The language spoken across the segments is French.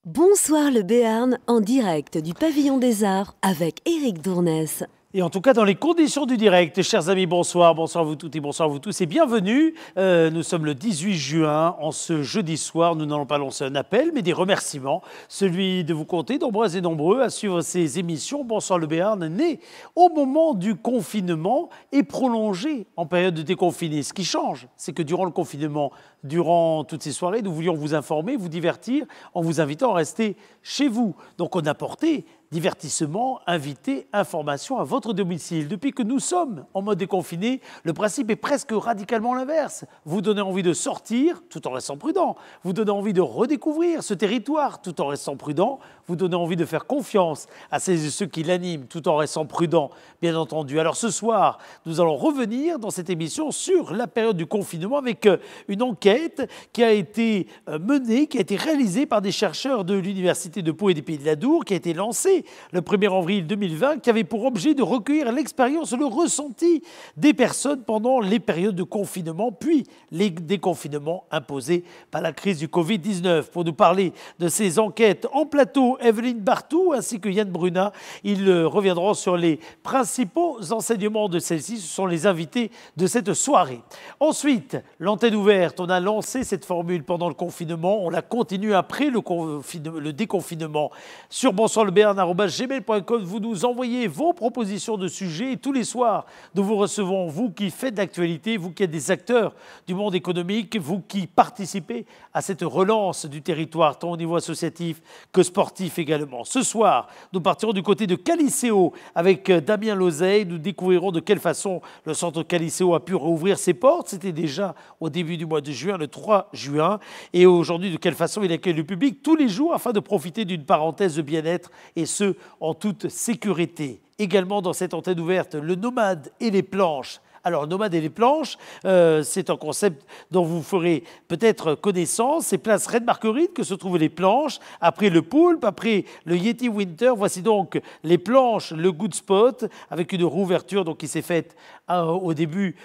Bonsoir le Béarn en direct du Pavillon des Arts avec Éric Dournès. Et en tout cas, dans les conditions du direct, chers amis, bonsoir, bonsoir à vous toutes et bonsoir à vous tous et bienvenue. Nous sommes le 18 juin, en ce jeudi soir, nous n'allons pas lancer un appel, mais des remerciements. Celui de vous compter, nombreux et nombreux, à suivre ces émissions. Bonsoir le Béarn, né au moment du confinement et prolongé en période de déconfiné. Ce qui change, c'est que durant le confinement, durant toutes ces soirées, nous voulions vous informer, vous divertir, en vous invitant à rester chez vous. Donc on a porté divertissement, invité, information à votre domicile. Depuis que nous sommes en mode déconfiné, le principe est presque radicalement l'inverse. Vous donnez envie de sortir tout en restant prudent. Vous donnez envie de redécouvrir ce territoire tout en restant prudent. Vous donnez envie de faire confiance à celles et ceux qui l'animent tout en restant prudent, bien entendu. Alors ce soir, nous allons revenir dans cette émission sur la période du confinement avec une enquête qui a été menée, qui a été réalisée par des chercheurs de l'Université de Pau et des Pays de l'Adour, qui a été lancée le 1er avril 2020, qui avait pour objet de recueillir l'expérience, le ressenti des personnes pendant les périodes de confinement, puis les déconfinements imposés par la crise du Covid-19. Pour nous parler de ces enquêtes en plateau, Evelyne Bartou ainsi que Yann Brunat, ils reviendront sur les principaux enseignements de celle-ci. Ce sont les invités de cette soirée. Ensuite, l'antenne ouverte, on a lancé cette formule pendant le confinement, on la continue après le déconfinement sur bonsoirlebéarn@gmail.com. Vous nous envoyez vos propositions de sujets et tous les soirs, nous vous recevons, vous qui faites d'actualité, vous qui êtes des acteurs du monde économique, vous qui participez à cette relance du territoire, tant au niveau associatif que sportif également. Ce soir, nous partirons du côté de Caliceo avec Damien Lozeille. Nous découvrirons de quelle façon le centre Caliceo a pu rouvrir ses portes. C'était déjà au début du mois de juin, le 3 juin. Et aujourd'hui, de quelle façon il accueille le public tous les jours afin de profiter d'une parenthèse de bien-être et ce, en toute sécurité. Également dans cette antenne ouverte, le nomade et les planches. Alors, nomade et les planches, c'est un concept dont vous ferez peut-être connaissance. C'est place Reine Marguerite que se trouvent les planches. Après le Poulpe, après le Yeti Winter, voici donc les planches, le Good Spot, avec une rouverture donc, qui s'est faite au début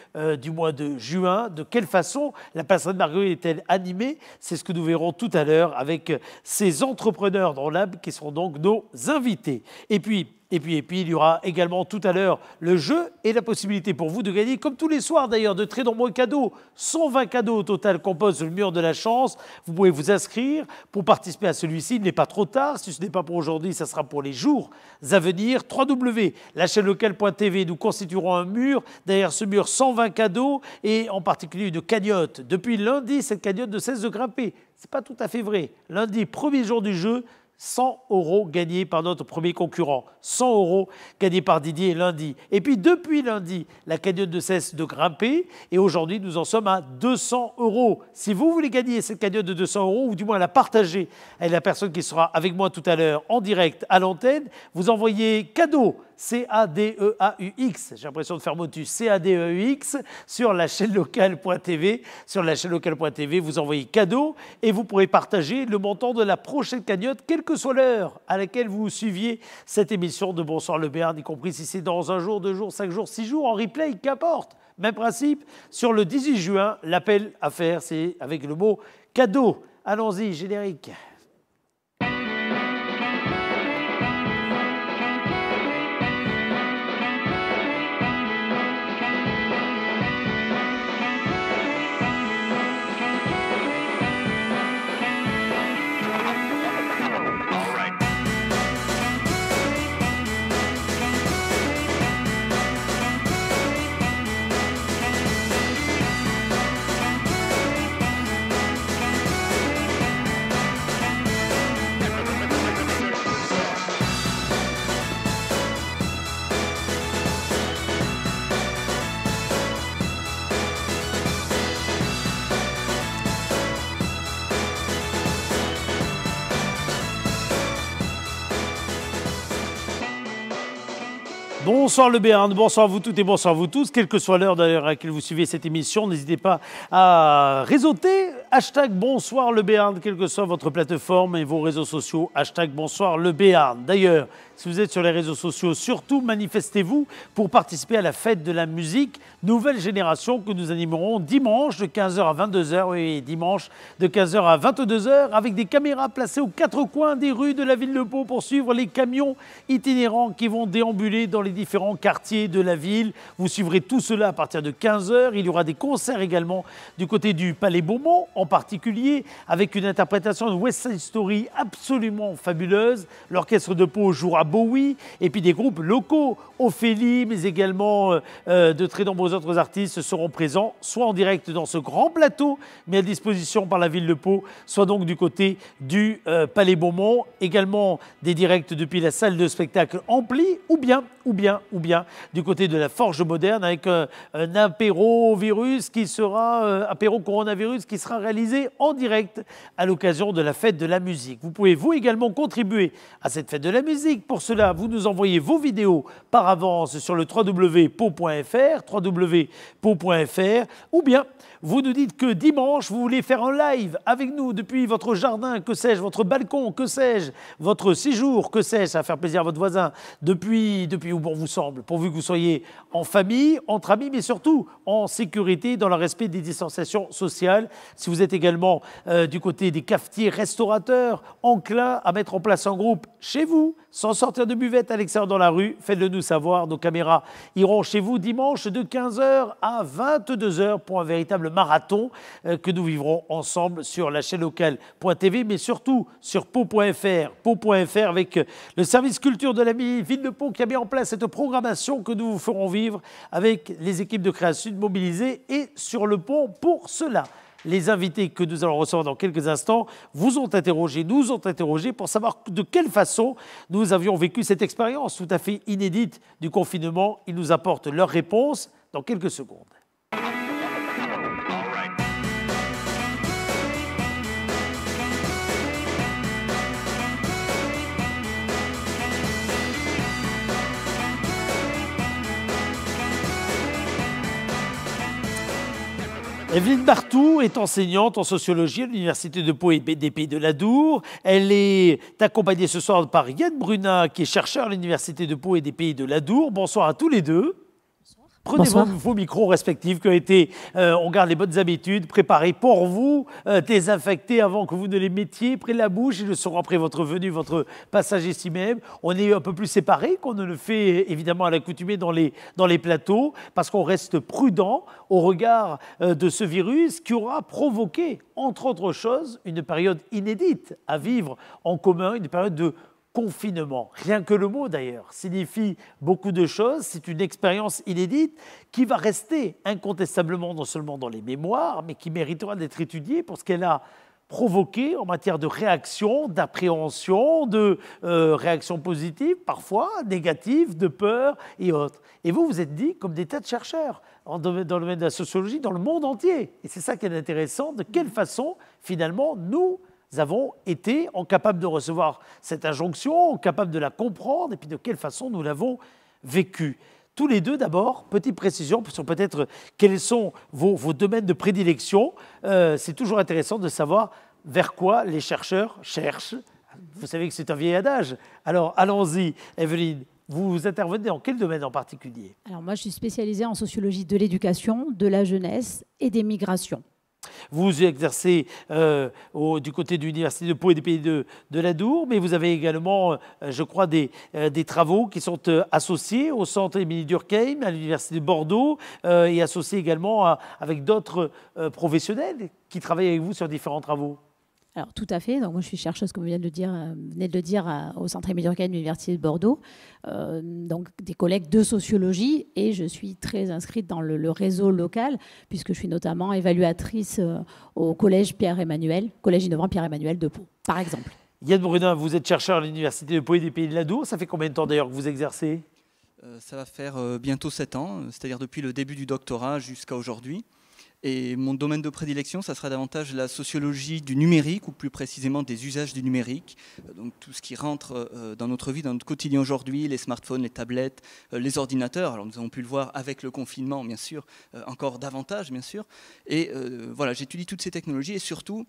du mois de juin. De quelle façon la place Reine Marguerite est-elle animée? C'est ce que nous verrons tout à l'heure avec ces entrepreneurs dans l'âme qui seront donc nos invités. Et puis, il y aura également tout à l'heure le jeu et la possibilité pour vous de gagner, comme tous les soirs d'ailleurs, de très nombreux cadeaux. 120 cadeaux au total composent le mur de la chance. Vous pouvez vous inscrire pour participer à celui-ci. Il n'est pas trop tard. Si ce n'est pas pour aujourd'hui, ça sera pour les jours à venir. www.lachaînelocale.tv, nous constituerons un mur. Derrière ce mur, 120 cadeaux et en particulier une cagnotte. Depuis lundi, cette cagnotte ne cesse de grimper. Ce n'est pas tout à fait vrai. Lundi, premier jour du jeu, 100 € gagnés par notre premier concurrent. 100 € gagnés par Didier lundi. Et puis depuis lundi, la cagnotte ne cesse de grimper. Et aujourd'hui, nous en sommes à 200 €. Si vous voulez gagner cette cagnotte de 200 €, ou du moins la partager avec la personne qui sera avec moi tout à l'heure en direct à l'antenne, vous envoyez cadeau. CADEAUX, j'ai l'impression de faire motus, CADEAUX sur la chaîne locale.tv. Sur la chaîne locale.tv, vous envoyez cadeau et vous pourrez partager le montant de la prochaine cagnotte, quelle que soit l'heure à laquelle vous suiviez cette émission de Bonsoir le Béarn, y compris si c'est dans un jour, 2 jours, 5 jours, 6 jours, en replay, qu'importe. Même principe, sur le 18 juin, l'appel à faire, c'est avec le mot cadeau. Allons-y, générique. Bonsoir le Béarn, bonsoir à vous toutes et bonsoir à vous tous. Quelle que soit l'heure d'ailleurs à laquelle vous suivez cette émission, n'hésitez pas à réseauter. Hashtag bonsoir le Béarn, quelle que soit votre plateforme et vos réseaux sociaux. Hashtag bonsoir le Béarn. D'ailleurs, Si vous êtes sur les réseaux sociaux, surtout manifestez-vous pour participer à la fête de la musique Nouvelle Génération que nous animerons dimanche de 15 h à 22 h. Oui, dimanche de 15 h à 22 h avec des caméras placées aux quatre coins des rues de la ville de Pau pour suivre les camions itinérants qui vont déambuler dans les différents quartiers de la ville. Vous suivrez tout cela à partir de 15 h. Il y aura des concerts également du côté du Palais Beaumont, en particulier avec une interprétation de West Side Story absolument fabuleuse. L'orchestre de Pau jouera Bowie et puis des groupes locaux, Ophélie, mais également de très nombreux autres artistes seront présents, soit en direct dans ce grand plateau, mais à disposition par la ville de Pau, soit donc du côté du Palais Beaumont. Également des directs depuis la salle de spectacle Ampli, ou bien du côté de la Forge Moderne avec un apéro coronavirus qui sera réalisé en direct à l'occasion de la fête de la musique. Vous pouvez vous également contribuer à cette fête de la musique. Pour cela, vous nous envoyez vos vidéos par avance sur le www.pau.fr, ou bien vous nous dites que dimanche, vous voulez faire un live avec nous depuis votre jardin, que sais-je, votre balcon, que sais-je, votre séjour, que sais-je, ça va faire plaisir à votre voisin, depuis où bon vous semble, pourvu que vous soyez en famille, entre amis, mais surtout en sécurité, dans le respect des distanciations sociales. Si vous êtes également du côté des cafetiers, restaurateurs, enclins à mettre en place un groupe chez vous, sans sortir de buvette à l'extérieur dans la rue, faites-le nous savoir. Nos caméras iront chez vous dimanche de 15 h à 22 h pour un véritable marathon que nous vivrons ensemble sur la chaîne locale.tv, mais surtout sur Pau.fr avec le service culture de la ville de Pau qui a mis en place cette programmation que nous vous ferons vivre avec les équipes de Création mobilisées et sur le pont pour cela. Les invités que nous allons recevoir dans quelques instants nous ont interrogé pour savoir de quelle façon nous avions vécu cette expérience tout à fait inédite du confinement. Ils nous apportent leurs réponses dans quelques secondes. Evelyne Barthou est enseignante en sociologie à l'Université de Pau et des Pays de l'Adour. Elle est accompagnée ce soir par Yann Brunat, qui est chercheur à l'Université de Pau et des Pays de l'Adour. Bonsoir à tous les deux. Prenez vos micros respectifs qui ont été, on garde les bonnes habitudes, préparés pour vous, désinfectés avant que vous ne les mettiez près de la bouche. Ils le seront après votre venue, votre passage ici même. On est un peu plus séparés qu'on ne le fait évidemment à l'accoutumée dans les plateaux, parce qu'on reste prudent au regard de ce virus qui aura provoqué, entre autres choses, une période inédite à vivre en commun, une période de confinement. Rien que le mot d'ailleurs signifie beaucoup de choses. C'est une expérience inédite qui va rester incontestablement non seulement dans les mémoires, mais qui méritera d'être étudiée pour ce qu'elle a provoqué en matière de réaction, d'appréhension, de réaction positive, parfois négative, de peur et autres. Et vous, vous êtes dit comme des tas de chercheurs dans le domaine de la sociologie, dans le monde entier. Et c'est ça qui est intéressant, de quelle façon finalement nous avons été capables de recevoir cette injonction, capables de la comprendre, et puis de quelle façon nous l'avons vécue. Tous les deux, d'abord, petite précision sur peut-être quels sont vos domaines de prédilection. C'est toujours intéressant de savoir vers quoi les chercheurs cherchent. Vous savez que c'est un vieil adage. Alors, allons-y, Evelyne. Vous intervenez dans quel domaine en particulier? Alors, moi, je suis spécialisée en sociologie de l'éducation, de la jeunesse et des migrations. Vous exercez du côté de l'Université de Pau et des Pays de l'Adour, mais vous avez également, je crois, des travaux qui sont associés au Centre Émilie Durkheim, à l'Université de Bordeaux, et associés également avec d'autres professionnels qui travaillent avec vous sur différents travaux. Alors, tout à fait. Donc, moi, je suis chercheuse, comme vous venez de le dire, au Centre Émile Durkheim de l'Université de Bordeaux. Donc, des collègues de sociologie. Et je suis très inscrite dans le réseau local, puisque je suis notamment évaluatrice au collège Pierre-Emmanuel, collège innovant Pierre-Emmanuel de Pau, par exemple. Yann Brunat, vous êtes chercheur à l'Université de Pau et des Pays de l'Adour. Ça fait combien de temps d'ailleurs que vous exercez? Ça va faire bientôt 7 ans, c'est-à-dire depuis le début du doctorat jusqu'à aujourd'hui. Et mon domaine de prédilection, ça sera davantage la sociologie du numérique, ou plus précisément des usages du numérique. Donc tout ce qui rentre dans notre vie, dans notre quotidien aujourd'hui, les smartphones, les tablettes, les ordinateurs. Alors nous avons pu le voir avec le confinement, bien sûr, encore davantage, bien sûr. Et voilà, j'étudie toutes ces technologies et surtout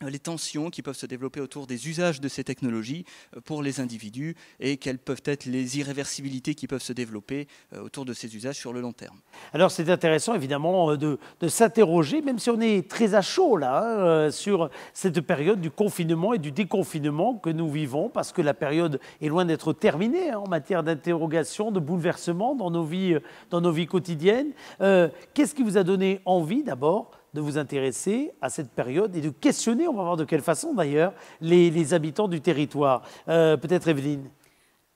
les tensions qui peuvent se développer autour des usages de ces technologies pour les individus et quelles peuvent être les irréversibilités qui peuvent se développer autour de ces usages sur le long terme. Alors c'est intéressant évidemment de s'interroger, même si on est très à chaud là, sur cette période du confinement et du déconfinement que nous vivons, parce que la période est loin d'être terminée en matière d'interrogation, de bouleversement dans nos vies quotidiennes. Qu'est-ce qui vous a donné envie d'abord de vous intéresser à cette période et de questionner, on va voir de quelle façon d'ailleurs, les habitants du territoire. Peut-être Evelyne.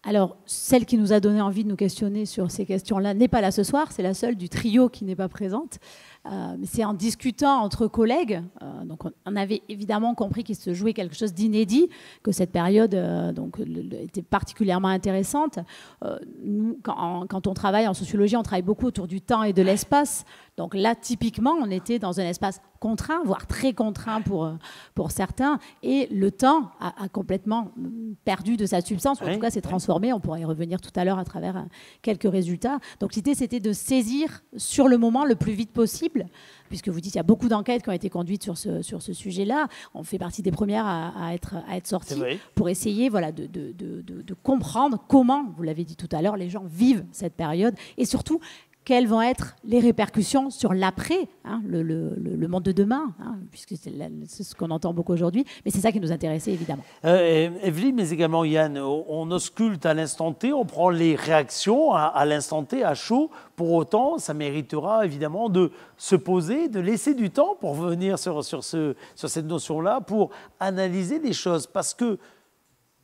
Alors, celle qui nous a donné envie de nous questionner sur ces questions-là n'est pas là ce soir, c'est la seule du trio qui n'est pas présente. C'est en discutant entre collègues, donc on avait évidemment compris qu'il se jouait quelque chose d'inédit, que cette période était particulièrement intéressante. Nous, quand on travaille en sociologie, on travaille beaucoup autour du temps et de l'espace. Donc là, typiquement, on était dans un espace contraint, voire très contraint pour certains, et le temps a complètement perdu de sa substance, ou en tout cas s'est transformé. On pourra y revenir tout à l'heure à travers quelques résultats. Donc l'idée, c'était de saisir sur le moment le plus vite possible, puisque vous dites qu'il y a beaucoup d'enquêtes qui ont été conduites sur ce sujet-là. On fait partie des premières à être sorties pour essayer de comprendre comment, vous l'avez dit tout à l'heure, les gens vivent cette période, et surtout quelles vont être les répercussions sur l'après, le monde de demain, puisque c'est ce qu'on entend beaucoup aujourd'hui, mais c'est ça qui nous intéressait évidemment. Evelyne, mais également Yann, on ausculte à l'instant T, on prend les réactions à l'instant T, à chaud. Pour autant, ça méritera évidemment de se poser, de laisser du temps pour venir sur cette notion-là, pour analyser les choses, parce que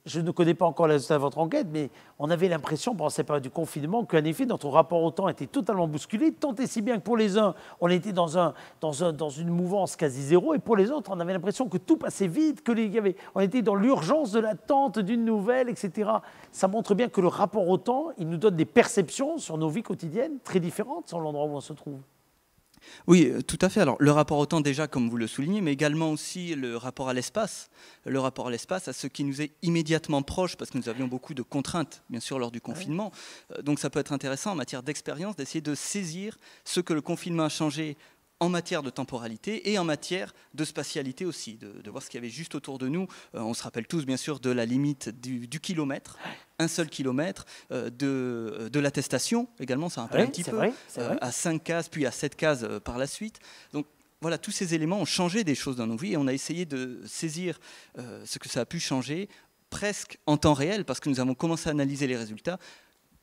je ne connais pas encore le résultat de votre enquête, mais on avait l'impression, pendant cette période du confinement, qu'en effet, notre rapport au temps était totalement bousculé, tant et si bien que pour les uns, on était dans une mouvance quasi zéro, et pour les autres, on avait l'impression que tout passait vite, on était dans l'urgence de l'attente d'une nouvelle, etc. Ça montre bien que le rapport au temps, il nous donne des perceptions sur nos vies quotidiennes très différentes sur l'endroit où on se trouve. Oui, tout à fait. Alors, le rapport au temps, déjà, comme vous le soulignez, mais également aussi le rapport à l'espace. Le rapport à l'espace, à ce qui nous est immédiatement proche, parce que nous avions beaucoup de contraintes, bien sûr, lors du confinement. Donc, ça peut être intéressant, en matière d'expérience, d'essayer de saisir ce que le confinement a changé en matière de temporalité et en matière de spatialité aussi, de voir ce qu'il y avait juste autour de nous. On se rappelle tous, bien sûr, de la limite du kilomètre, un seul kilomètre, de l'attestation également, ça rappelle un petit peu, à 5 cases, puis à 7 cases par la suite. Donc voilà, tous ces éléments ont changé des choses dans nos vies et on a essayé de saisir ce que ça a pu changer presque en temps réel, parce que nous avons commencé à analyser les résultats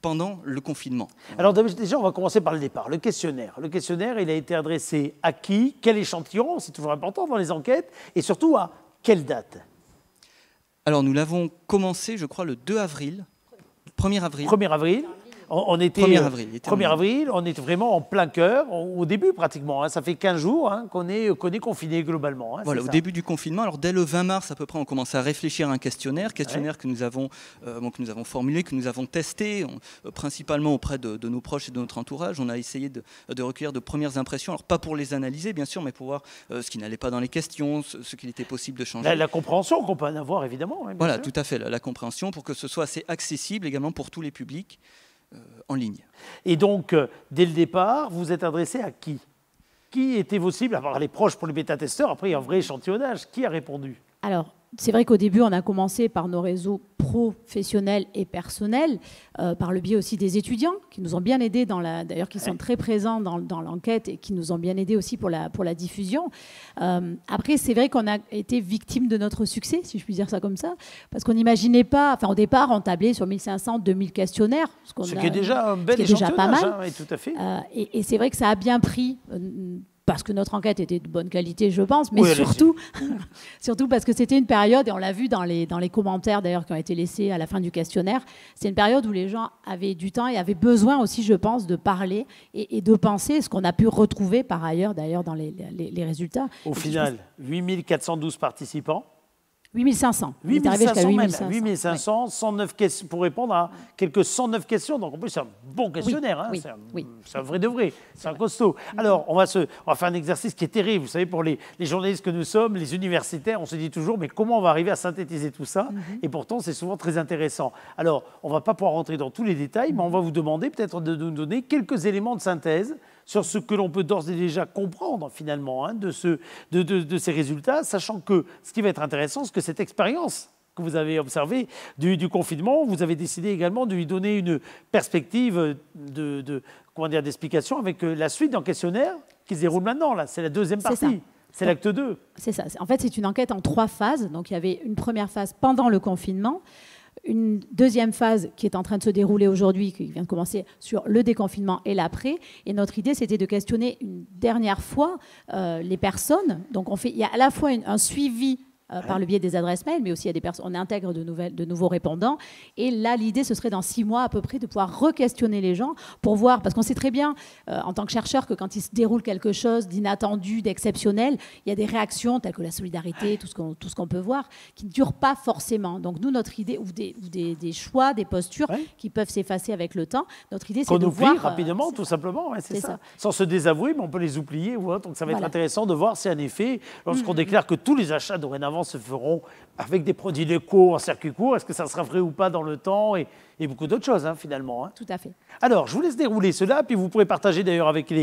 pendant le confinement. Alors déjà, on va commencer par le départ, le questionnaire. Le questionnaire, il a été adressé à qui? Quel échantillon? C'est toujours important dans les enquêtes. Et surtout, à quelle date? Alors, nous l'avons commencé, je crois, le 2 avril. 1er avril. 1er avril. On était 1er avril, on était vraiment en plein cœur, au début pratiquement. Ça fait 15 jours qu'on est confiné globalement. Voilà, au début du confinement. Alors dès le 20 mars à peu près, on commence à réfléchir à un questionnaire que nous avons formulé, que nous avons testé, principalement auprès de nos proches et de notre entourage. On a essayé de recueillir de premières impressions, alors pas pour les analyser bien sûr, mais pour voir ce qui n'allait pas dans les questions, ce qu'il était possible de changer. La compréhension qu'on peut en avoir évidemment. Voilà, tout à fait, la compréhension pour que ce soit assez accessible également pour tous les publics. En ligne. Et donc, dès le départ, vous êtes adressé à qui? Qui étaient vos cibles? À part les proches pour les bêta-testeurs, après il y a un vrai échantillonnage. Qui a répondu? Alors, c'est vrai qu'au début, on a commencé par nos réseaux professionnels et personnels, par le biais aussi des étudiants qui nous ont bien aidés, d'ailleurs qui sont très présents dans l'enquête et qui nous ont bien aidés aussi pour la diffusion. Après, c'est vrai qu'on a été victime de notre succès, si je puis dire ça comme ça, parce qu'on n'imaginait pas, enfin au départ, on tablait sur 1500, 2000 questionnaires. Ce qui est déjà un bel échantillonnage, pas mal. Oui, tout à fait. Et c'est vrai que ça a bien pris... parce que notre enquête était de bonne qualité, je pense, mais surtout parce que c'était une période, et on l'a vu dans les commentaires d'ailleurs qui ont été laissés à la fin du questionnaire, c'est une période où les gens avaient du temps et avaient besoin aussi, je pense, de parler et de penser, ce qu'on a pu retrouver par ailleurs d'ailleurs dans les résultats. Au final, 8412 participants. 8500. 8500, 109 questions pour répondre à quelques 109 questions. Donc en plus, c'est un bon questionnaire. C'est un vrai de vrai. C'est un costaud. Alors, on va faire un exercice qui est terrible. Vous savez, pour les journalistes que nous sommes, les universitaires, on se dit toujours, mais comment on va arriver à synthétiser tout ça? Et pourtant, c'est souvent très intéressant. Alors, on ne va pas pouvoir rentrer dans tous les détails, mais on va vous demander peut-être de nous donner quelques éléments de synthèse sur ce que l'on peut d'ores et déjà comprendre finalement hein, de ces résultats, sachant que ce qui va être intéressant, c'est que cette expérience que vous avez observée du confinement, vous avez décidé également de lui donner une perspective d'explication avec la suite d'un questionnaire qui se déroule maintenant. Là, c'est la deuxième partie. C'est l'acte 2. C'est ça. En fait, c'est une enquête en 3 phases. Donc, il y avait une première phase pendant le confinement, une deuxième phase qui est en train de se dérouler aujourd'hui, qui vient de commencer sur le déconfinement et l'après. Et notre idée, c'était de questionner une dernière fois les personnes. Donc, il y a à la fois un suivi par le biais des adresses mail, mais aussi il y a des personnes, on intègre de nouveaux répondants. Et là, l'idée, ce serait dans 6 mois à peu près de pouvoir re-questionner les gens pour voir, parce qu'on sait très bien, en tant que chercheur, que quand il se déroule quelque chose d'inattendu, d'exceptionnel, il y a des réactions telles que la solidarité, tout ce qu'on peut voir, qui ne durent pas forcément. Donc nous, notre idée, ou des choix, des postures qui peuvent s'effacer avec le temps, notre idée, c'est de voir... Qu'on oublie rapidement, tout simplement, c'est ça. Sans se désavouer, mais on peut les oublier. Donc ça va être intéressant de voir si, en effet, lorsqu'on déclare que tous les achats dorénavant se feront avec des produits locaux en circuit court. Est-ce que ça sera vrai ou pas dans le temps et beaucoup d'autres choses, finalement. Tout à fait. Alors, je vous laisse dérouler cela, puis vous pourrez partager d'ailleurs avec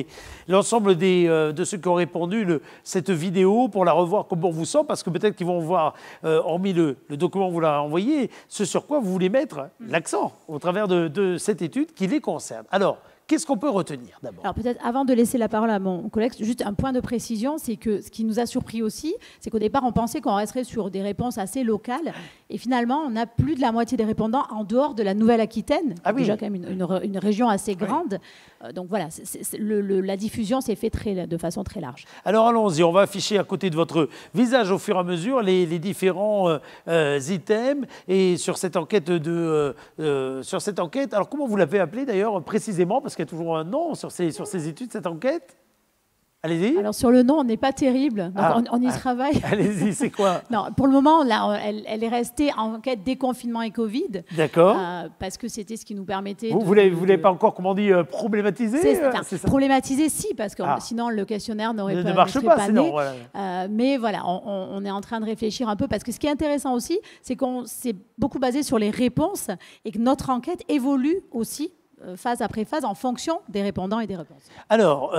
l'ensemble de ceux qui ont répondu cette vidéo pour la revoir comme bon vous semble, parce que peut-être qu'ils vont voir, hormis le document que vous leur envoyé, ce sur quoi vous voulez mettre l'accent au travers de cette étude qui les concerne. Alors, qu'est-ce qu'on peut retenir d'abord? Alors peut-être avant de laisser la parole à mon collègue, juste un point de précision, c'est que ce qui nous a surpris aussi, c'est qu'au départ on pensait qu'on resterait sur des réponses assez locales et finalement on a plus de la moitié des répondants en dehors de la Nouvelle-Aquitaine, déjà quand même une région assez grande. Donc voilà, la diffusion s'est faite de façon très large. Alors allons-y, on va afficher à côté de votre visage au fur et à mesure les différents items et sur cette enquête alors comment vous l'avez appelée d'ailleurs précisément, parce qu'il y a toujours un nom sur ces études, cette enquête? Allez-y. Alors sur le nom, on n'est pas terrible, donc on y travaille. Allez-y, c'est quoi? Non, pour le moment, là, elle est restée en enquête déconfinement et Covid. D'accord. Parce que c'était ce qui nous permettait. Vous ne l'avez pas encore, comment on dit, problématisé? C'est ça. Problématisé, si, parce que sinon le questionnaire ne marche pas. Sinon, mais voilà, on est en train de réfléchir un peu, parce que ce qui est intéressant aussi, c'est qu'on s'est beaucoup basé sur les réponses et que notre enquête évolue aussi phase après phase en fonction des répondants et des réponses. Alors,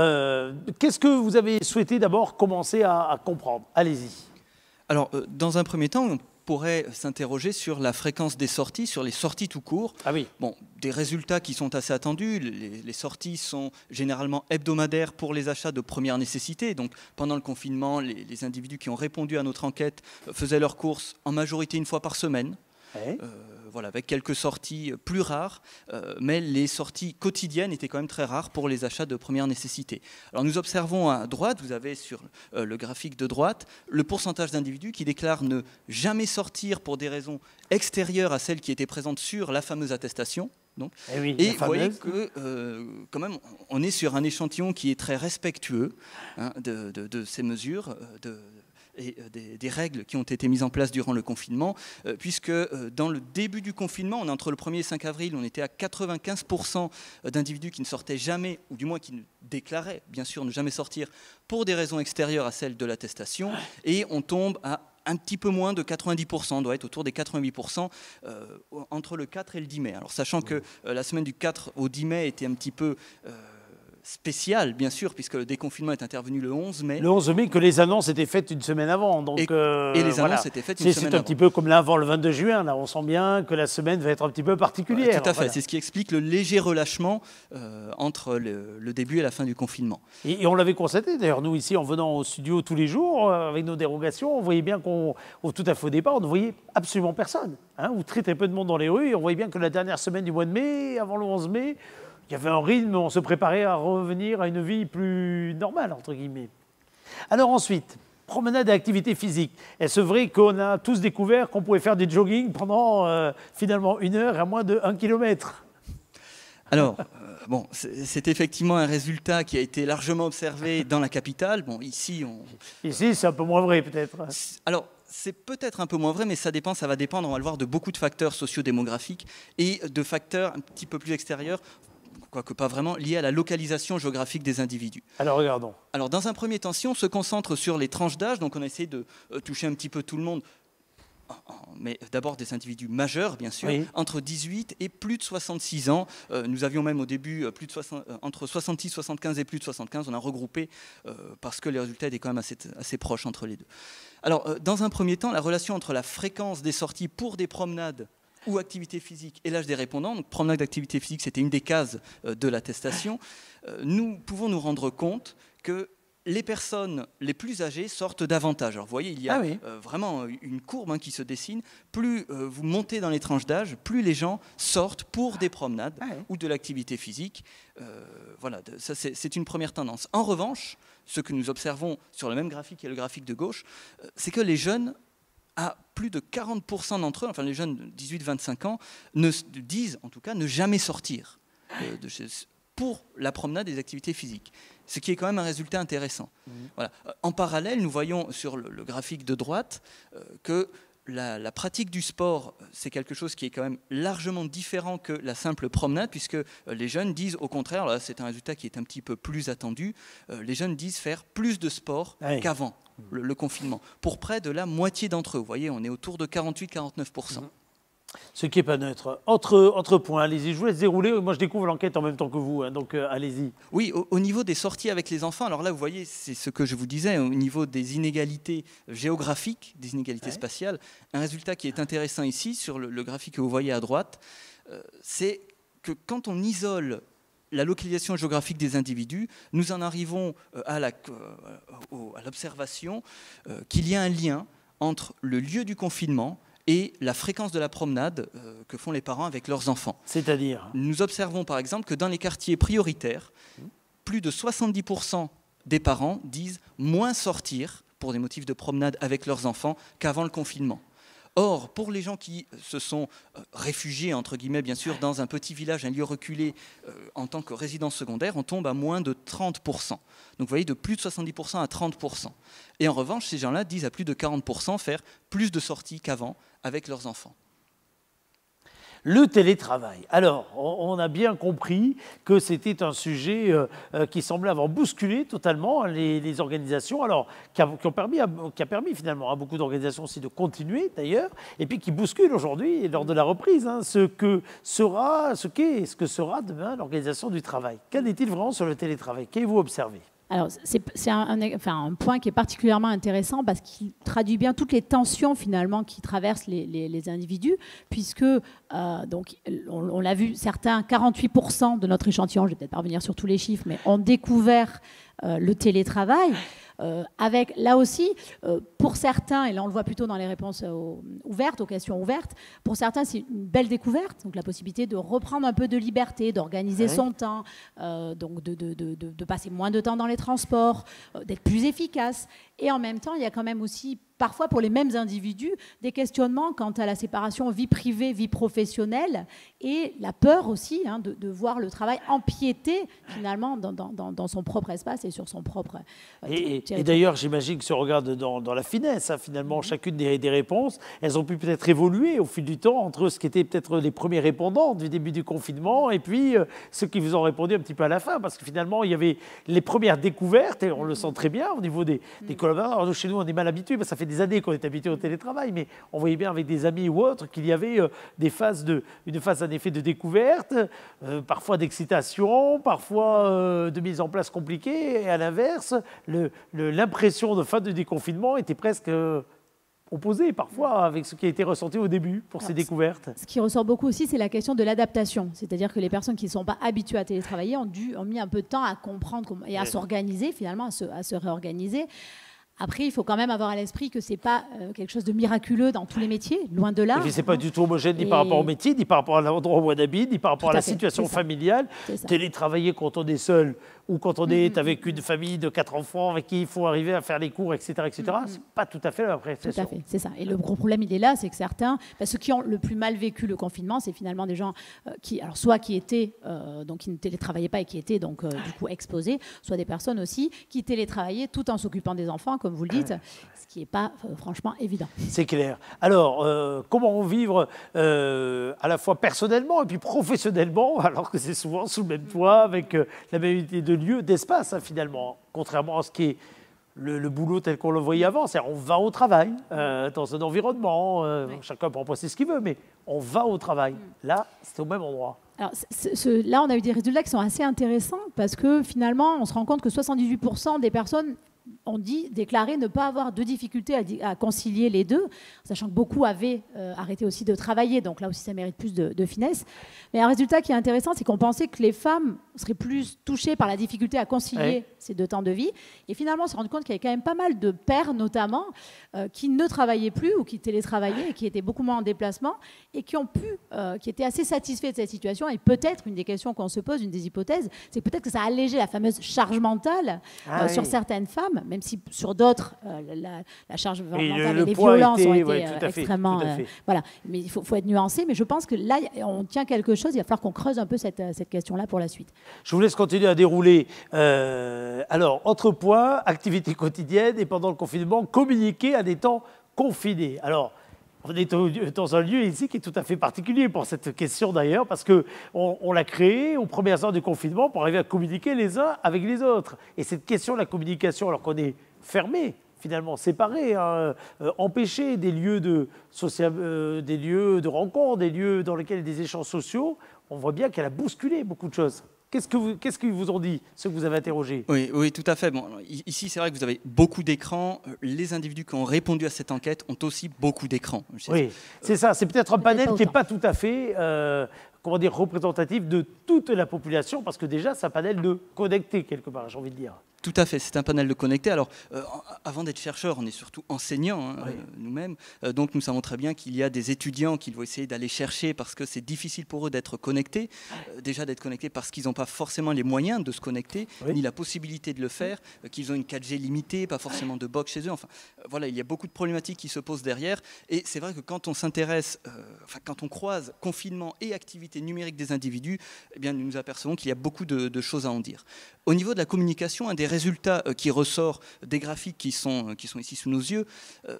qu'est-ce que vous avez souhaité d'abord commencer à comprendre? Allez-y. Alors, dans un premier temps, on pourrait s'interroger sur la fréquence des sorties, sur les sorties tout court. Ah oui. Bon, des résultats qui sont assez attendus. Les sorties sont généralement hebdomadaires pour les achats de première nécessité. Donc, pendant le confinement, les individus qui ont répondu à notre enquête faisaient leurs courses en majorité une fois par semaine. Voilà, avec quelques sorties plus rares, mais les sorties quotidiennes étaient quand même très rares pour les achats de première nécessité. Alors nous observons à droite, vous avez sur le graphique de droite, le pourcentage d'individus qui déclarent ne jamais sortir pour des raisons extérieures à celles qui étaient présentes sur la fameuse attestation. Donc. Et vous voyez que quand même, on est sur un échantillon qui est très respectueux de ces mesures, et des règles qui ont été mises en place durant le confinement, puisque dans le début du confinement, entre le 1er et 5 avril, on était à 95% d'individus qui ne sortaient jamais, ou du moins qui ne déclaraient, bien sûr, ne jamais sortir pour des raisons extérieures à celles de l'attestation, et on tombe à un petit peu moins de 90%, on doit être autour des 88% entre le 4 et le 10 mai. Alors sachant que la semaine du 4 au 10 mai était un petit peu... spécial, bien sûr, puisque le déconfinement est intervenu le 11 mai. Le 11 mai, que les annonces étaient faites une semaine avant. Donc, et les annonces étaient faites une semaine avant. C'est un petit peu comme l'avant le 22 juin. Là, on sent bien que la semaine va être un petit peu particulière. Tout à fait. C'est ce qui explique le léger relâchement entre le début et la fin du confinement. Et on l'avait constaté, d'ailleurs, nous, ici, en venant au studio tous les jours, avec nos dérogations, on voyait bien tout à fait au départ, on ne voyait absolument personne. Ou très peu de monde dans les rues. Et on voyait bien que la dernière semaine du mois de mai, avant le 11 mai, il y avait un rythme, on se préparait à revenir à une vie plus normale, entre guillemets. Alors ensuite, promenade et activité physique. Est-ce vrai qu'on a tous découvert qu'on pouvait faire du jogging pendant finalement 1 heure à moins de 1 kilomètre? Alors, c'est effectivement un résultat qui a été largement observé dans la capitale. Bon, ici, c'est un peu moins vrai peut-être. Alors, c'est peut-être un peu moins vrai, mais ça va dépendre, on va le voir, de beaucoup de facteurs sociodémographiques et de facteurs un petit peu plus extérieurs, quoique pas vraiment, liés à la localisation géographique des individus. Alors regardons. Alors dans un premier temps, si on se concentre sur les tranches d'âge, donc on essaie de toucher un petit peu tout le monde, mais d'abord des individus majeurs, bien sûr, Oui. entre 18 et plus de 66 ans. Nous avions même au début entre 66, 75 et plus de 75. On a regroupé parce que les résultats étaient quand même assez proches entre les deux. Alors, dans un premier temps, la relation entre la fréquence des sorties pour des promenades ou activité physique et l'âge des répondants, donc promenade d'activité physique, c'était une des cases de l'attestation, nous pouvons nous rendre compte que les personnes les plus âgées sortent davantage. Alors vous voyez, il y a vraiment une courbe qui se dessine. Plus vous montez dans les tranches d'âge, plus les gens sortent pour des promenades ou de l'activité physique. Voilà, ça c'est une première tendance. En revanche, ce que nous observons sur le même graphique et le graphique de gauche, c'est que les jeunes, à plus de 40% d'entre eux, enfin les jeunes de 18-25 ans, disent en tout cas ne jamais sortir pour la promenade des activités physiques. Ce qui est quand même un résultat intéressant. Voilà. En parallèle, nous voyons sur le graphique de droite que la pratique du sport, c'est quelque chose qui est quand même largement différent que la simple promenade, puisque les jeunes disent au contraire, là c'est un résultat qui est un petit peu plus attendu, les jeunes disent faire plus de sport qu'avant le confinement, pour près de la moitié d'entre eux. Vous voyez, on est autour de 48-49%. Ce qui n'est pas neutre. Autre point, allez-y, je vous laisse dérouler. Moi, je découvre l'enquête en même temps que vous, donc allez-y. Oui, au niveau des sorties avec les enfants, alors là, vous voyez, c'est ce que je vous disais, au niveau des inégalités géographiques, des inégalités spatiales, un résultat qui est intéressant ici, sur le graphique que vous voyez à droite, c'est que quand on isole la localisation géographique des individus, nous en arrivons à l'observation qu'il y a un lien entre le lieu du confinement et la fréquence de la promenade que font les parents avec leurs enfants. C'est-à-dire ? Nous observons par exemple que dans les quartiers prioritaires, plus de 70% des parents disent moins sortir pour des motifs de promenade avec leurs enfants qu'avant le confinement. Or, pour les gens qui se sont réfugiés, entre guillemets, bien sûr, dans un petit village, un lieu reculé, en tant que résidence secondaire, on tombe à moins de 30%. Donc, vous voyez, de plus de 70% à 30%. Et en revanche, ces gens-là disent à plus de 40% faire plus de sorties qu'avant avec leurs enfants. Le télétravail. Alors, on a bien compris que c'était un sujet qui semblait avoir bousculé totalement les organisations, alors qui a permis finalement à beaucoup d'organisations aussi de continuer d'ailleurs, et puis qui bouscule aujourd'hui lors de la reprise ce que sera demain l'organisation du travail. Qu'en est-il vraiment sur le télétravail? Qu'avez-vous observé? Alors, c'est un point qui est particulièrement intéressant parce qu'il traduit bien toutes les tensions finalement qui traversent les individus, puisque, donc, on l'a vu, certains, 48% de notre échantillon, je ne vais peut-être pas revenir sur tous les chiffres, mais ont découvert le télétravail. Avec, là aussi, pour certains, et là on le voit plutôt dans les réponses ouvertes, aux questions ouvertes, pour certains c'est une belle découverte, donc la possibilité de reprendre un peu de liberté, d'organiser son temps, donc de passer moins de temps dans les transports, d'être plus efficace. Et en même temps, il y a quand même aussi, parfois pour les mêmes individus, des questionnements quant à la séparation vie privée, vie professionnelle, et la peur aussi de voir le travail empiéter finalement dans son propre espace et sur son propre Et d'ailleurs, j'imagine que si on regarde dans la finesse, finalement, chacune des réponses, elles ont pu peut-être évoluer au fil du temps entre ce qui étaient peut-être les premiers répondants du début du confinement et puis ceux qui vous ont répondu un petit peu à la fin, parce que finalement, il y avait les premières découvertes, et on le sent très bien au niveau des collaborateurs. Alors, chez nous, on est mal habitués, parce que ça fait des années qu'on est habitué au télétravail, mais on voyait bien avec des amis ou autres qu'il y avait une phase en effet de découverte, parfois d'excitation, parfois de mise en place compliquée, et à l'inverse, l'impression de fin de déconfinement était presque opposée parfois avec ce qui a été ressenti au début pour ces découvertes. Ce qui ressort beaucoup aussi, c'est la question de l'adaptation. C'est-à-dire que les personnes qui ne sont pas habituées à télétravailler ont mis un peu de temps à comprendre et à s'organiser, finalement, à se réorganiser. Après, il faut quand même avoir à l'esprit que ce n'est pas quelque chose de miraculeux dans tous les métiers, loin de là. Ce n'est pas du tout homogène ni par rapport au métier, ni par rapport à l'endroit où on habite, ni par rapport à la situation familiale. Télétravailler quand on est seul ou quand on est avec une famille de 4 enfants avec qui il faut arriver à faire les cours, etc., ce n'est pas tout à fait la même prestation. Tout à fait, c'est ça. Et le gros problème, il est là, c'est que certains, ceux qui ont le plus mal vécu le confinement, c'est finalement des gens qui étaient, donc qui ne télétravaillaient pas et qui étaient donc du coup exposés, soit des personnes aussi qui télétravaillaient tout en s'occupant des enfants, comme vous le dites, ce qui n'est pas franchement évident. C'est clair. Alors, comment vivre à la fois personnellement et puis professionnellement, alors que c'est souvent sous le même toit, avec la même unité de lieu, d'espace, finalement, contrairement à ce qui est le boulot tel qu'on le voyait avant. C'est-à-dire, on va au travail, dans un environnement, chacun peut en penser ce qu'il veut, mais on va au travail. Là, c'est au même endroit. Alors, là, on a eu des résultats qui sont assez intéressants parce que finalement, on se rend compte que 78% des personnes ont déclaré ne pas avoir de difficulté à concilier les deux, sachant que beaucoup avaient arrêté aussi de travailler, donc là aussi ça mérite plus de finesse. Mais un résultat qui est intéressant, c'est qu'on pensait que les femmes seraient plus touchées par la difficulté à concilier ces deux temps de vie. Et finalement, on s'est rendu compte qu'il y avait quand même pas mal de pères, notamment, qui ne travaillaient plus ou qui télétravaillaient et qui étaient beaucoup moins en déplacement et qui étaient assez satisfaits de cette situation. Et peut-être, une des questions qu'on se pose, une des hypothèses, c'est peut-être que ça a allégé la fameuse charge mentale sur certaines femmes, même si sur d'autres, la charge mentale et les violences ont été extrêmement... voilà. Mais il faut être nuancé. Mais je pense que là, on tient quelque chose. Il va falloir qu'on creuse un peu cette question-là pour la suite. Je vous laisse continuer à dérouler. Alors, autre point, activité quotidienne et pendant le confinement, communiquer à des temps confinés. Alors, on est dans un lieu ici qui est tout à fait particulier pour cette question d'ailleurs, parce qu'on l'a créé aux premières heures du confinement pour arriver à communiquer les uns avec les autres. Et cette question de la communication, alors qu'on est fermé, finalement séparé, empêché des lieux de rencontre, des lieux dans lesquels il y a des échanges sociaux, on voit bien qu'elle a bousculé beaucoup de choses. Qu'est-ce qu'ils vous ont dit, ceux que vous avez interrogés? Oui, tout à fait. Bon, ici, c'est vrai que vous avez beaucoup d'écrans. Les individus qui ont répondu à cette enquête ont aussi beaucoup d'écrans. Oui, c'est ça. C'est peut-être un panel qui n'est pas tout à fait représentatif de toute la population, parce que déjà, c'est un panel de connectés, quelque part, j'ai envie de dire. Tout à fait, c'est un panel de connectés. Alors, avant d'être chercheur, on est surtout enseignants nous-mêmes. Donc, nous savons très bien qu'il y a des étudiants qui vont essayer d'aller chercher parce que c'est difficile pour eux d'être connectés. Déjà d'être connectés parce qu'ils n'ont pas forcément les moyens de se connecter, ni la possibilité de le faire, qu'ils ont une 4G limitée, pas forcément de box chez eux. Enfin, voilà, il y a beaucoup de problématiques qui se posent derrière. Et c'est vrai que quand on s'intéresse, quand on croise confinement et activité numérique des individus, eh bien, nous nous apercevons qu'il y a beaucoup de choses à en dire. Au niveau de la communication, un des résultats qui ressort des graphiques qui sont ici sous nos yeux,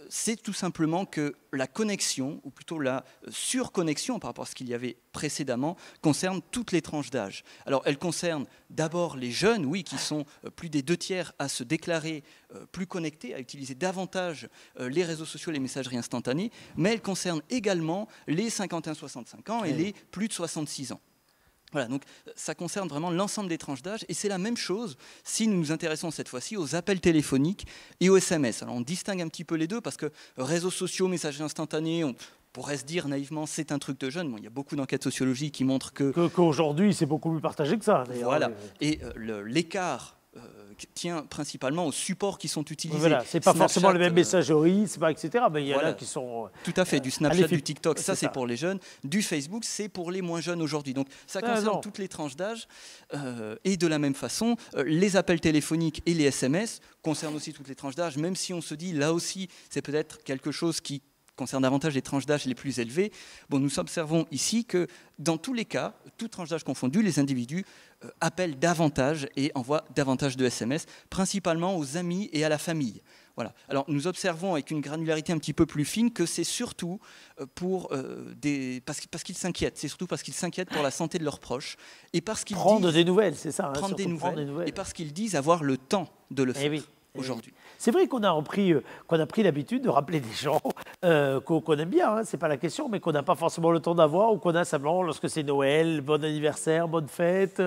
c'est tout simplement que la connexion, ou plutôt la surconnexion par rapport à ce qu'il y avait précédemment, concerne toutes les tranches d'âge. Alors, elle concerne d'abord les jeunes, oui, qui sont plus des 2/3 à se déclarer plus connectés, à utiliser davantage les réseaux sociaux, les messageries instantanées, mais elle concerne également les 51-65 ans et les plus de 66 ans. Voilà, donc ça concerne vraiment l'ensemble des tranches d'âge et c'est la même chose si nous nous intéressons cette fois-ci aux appels téléphoniques et aux SMS. Alors on distingue un petit peu les deux parce que réseaux sociaux, messageries instantanées, on pourrait se dire naïvement c'est un truc de jeunes. Bon, il y a beaucoup d'enquêtes sociologiques qui montrent qu'aujourd'hui c'est beaucoup plus partagé que ça. Voilà, et l'écart tient principalement aux supports qui sont utilisés. Voilà, c'est pas forcément les mêmes messageries, c'est pas etc. Mais il y en a qui sont tout à fait du Snapchat, du TikTok, ça c'est pour les jeunes, du Facebook c'est pour les moins jeunes aujourd'hui. Donc ça concerne toutes les tranches d'âge et de la même façon, les appels téléphoniques et les SMS concernent aussi toutes les tranches d'âge. Même si on se dit là aussi c'est peut-être quelque chose qui concerne davantage les tranches d'âge les plus élevées. Bon, nous observons ici que dans tous les cas, toutes tranches d'âge confondues, les individus appellent davantage et envoient davantage de SMS, principalement aux amis et à la famille. Voilà. Alors nous observons avec une granularité un petit peu plus fine que c'est surtout parce qu'ils s'inquiètent. C'est surtout parce qu'ils s'inquiètent pour la santé de leurs proches et parce qu'ils prendre des nouvelles, c'est ça. Prendre des nouvelles et parce qu'ils disent avoir le temps de le faire. Aujourd'hui. C'est vrai qu'on a pris l'habitude de rappeler des gens qu'on aime bien, c'est pas la question, mais qu'on n'a pas forcément le temps d'avoir ou qu'on a simplement lorsque c'est Noël, bon anniversaire, bonne fête,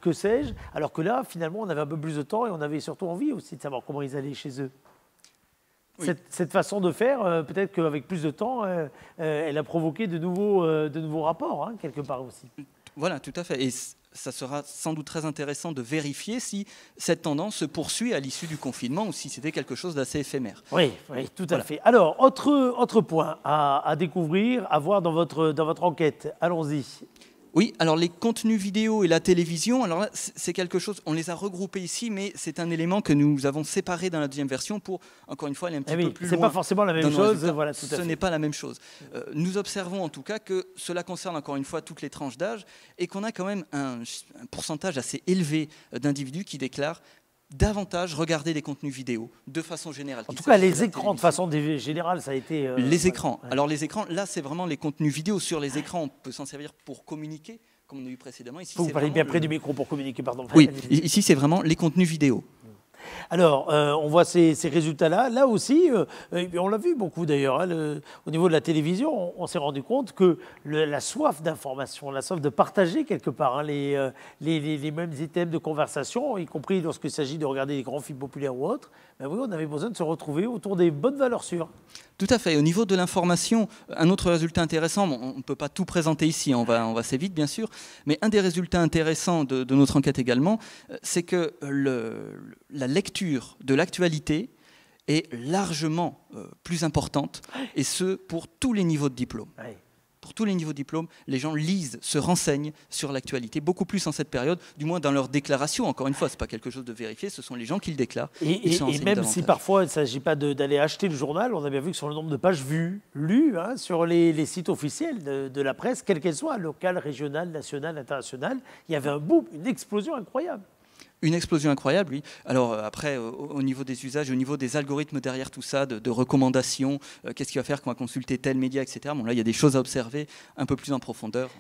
que sais-je. Alors que là, finalement, on avait un peu plus de temps et on avait surtout envie aussi de savoir comment ils allaient chez eux. Oui. Cette façon de faire, peut-être qu'avec plus de temps, elle a provoqué de nouveaux rapports, quelque part aussi. Voilà, tout à fait. Et ça sera sans doute très intéressant de vérifier si cette tendance se poursuit à l'issue du confinement ou si c'était quelque chose d'assez éphémère. Oui, tout à fait. Alors, autre point à découvrir, à voir dans votre enquête. Allons-y. Oui, alors les contenus vidéo et la télévision, alors là, c'est quelque chose, on les a regroupés ici, mais c'est un élément que nous avons séparé dans la deuxième version pour, encore une fois, aller un petit peu plus loin. C'est pas forcément la même chose. Voilà, tout à fait. Ce n'est pas la même chose. Nous observons en tout cas que cela concerne encore une fois toutes les tranches d'âge et qu'on a quand même un pourcentage assez élevé d'individus qui déclarent davantage regarder des contenus vidéo de façon générale. En tout cas, les écrans de façon générale, ça a été... Les écrans. Alors les écrans, là, c'est vraiment les contenus vidéo. Sur les écrans, on peut s'en servir pour communiquer, comme on a eu précédemment. Ici, vous parlez bien près du micro pour communiquer, pardon. Oui, ici, c'est vraiment les contenus vidéo. Alors, on voit ces résultats-là. Là aussi, et on l'a vu beaucoup d'ailleurs, hein, au niveau de la télévision, on s'est rendu compte que la soif d'information, la soif de partager quelque part hein, les mêmes items de conversation, y compris lorsqu'il s'agit de regarder des grands films populaires ou autres, ben oui, on avait besoin de se retrouver autour des bonnes valeurs sûres. Tout à fait. Au niveau de l'information, un autre résultat intéressant, bon, on ne peut pas tout présenter ici, on va assez vite bien sûr, mais un des résultats intéressants de notre enquête également, c'est que la lecture de l'actualité est largement plus importante, et ce, pour tous les niveaux de diplôme. Oui. Pour tous les niveaux de diplôme, les gens lisent, se renseignent sur l'actualité, beaucoup plus en cette période, du moins dans leurs déclarations. Encore une fois, ce n'est pas quelque chose de vérifié, ce sont les gens qui le déclarent. Et même si parfois il ne s'agit pas d'aller acheter le journal, on a bien vu que sur le nombre de pages lues hein, sur les sites officiels de la presse, quelle qu'elle soit, locale, régionale, nationale, internationale, il y avait un boom, une explosion incroyable. Une explosion incroyable, oui. Alors après, au niveau des usages, au niveau des algorithmes derrière tout ça, de recommandations, qu'est-ce qu'il va faire qu'on va consulter tel média, etc. Bon, là, il y a des choses à observer un peu plus en profondeur.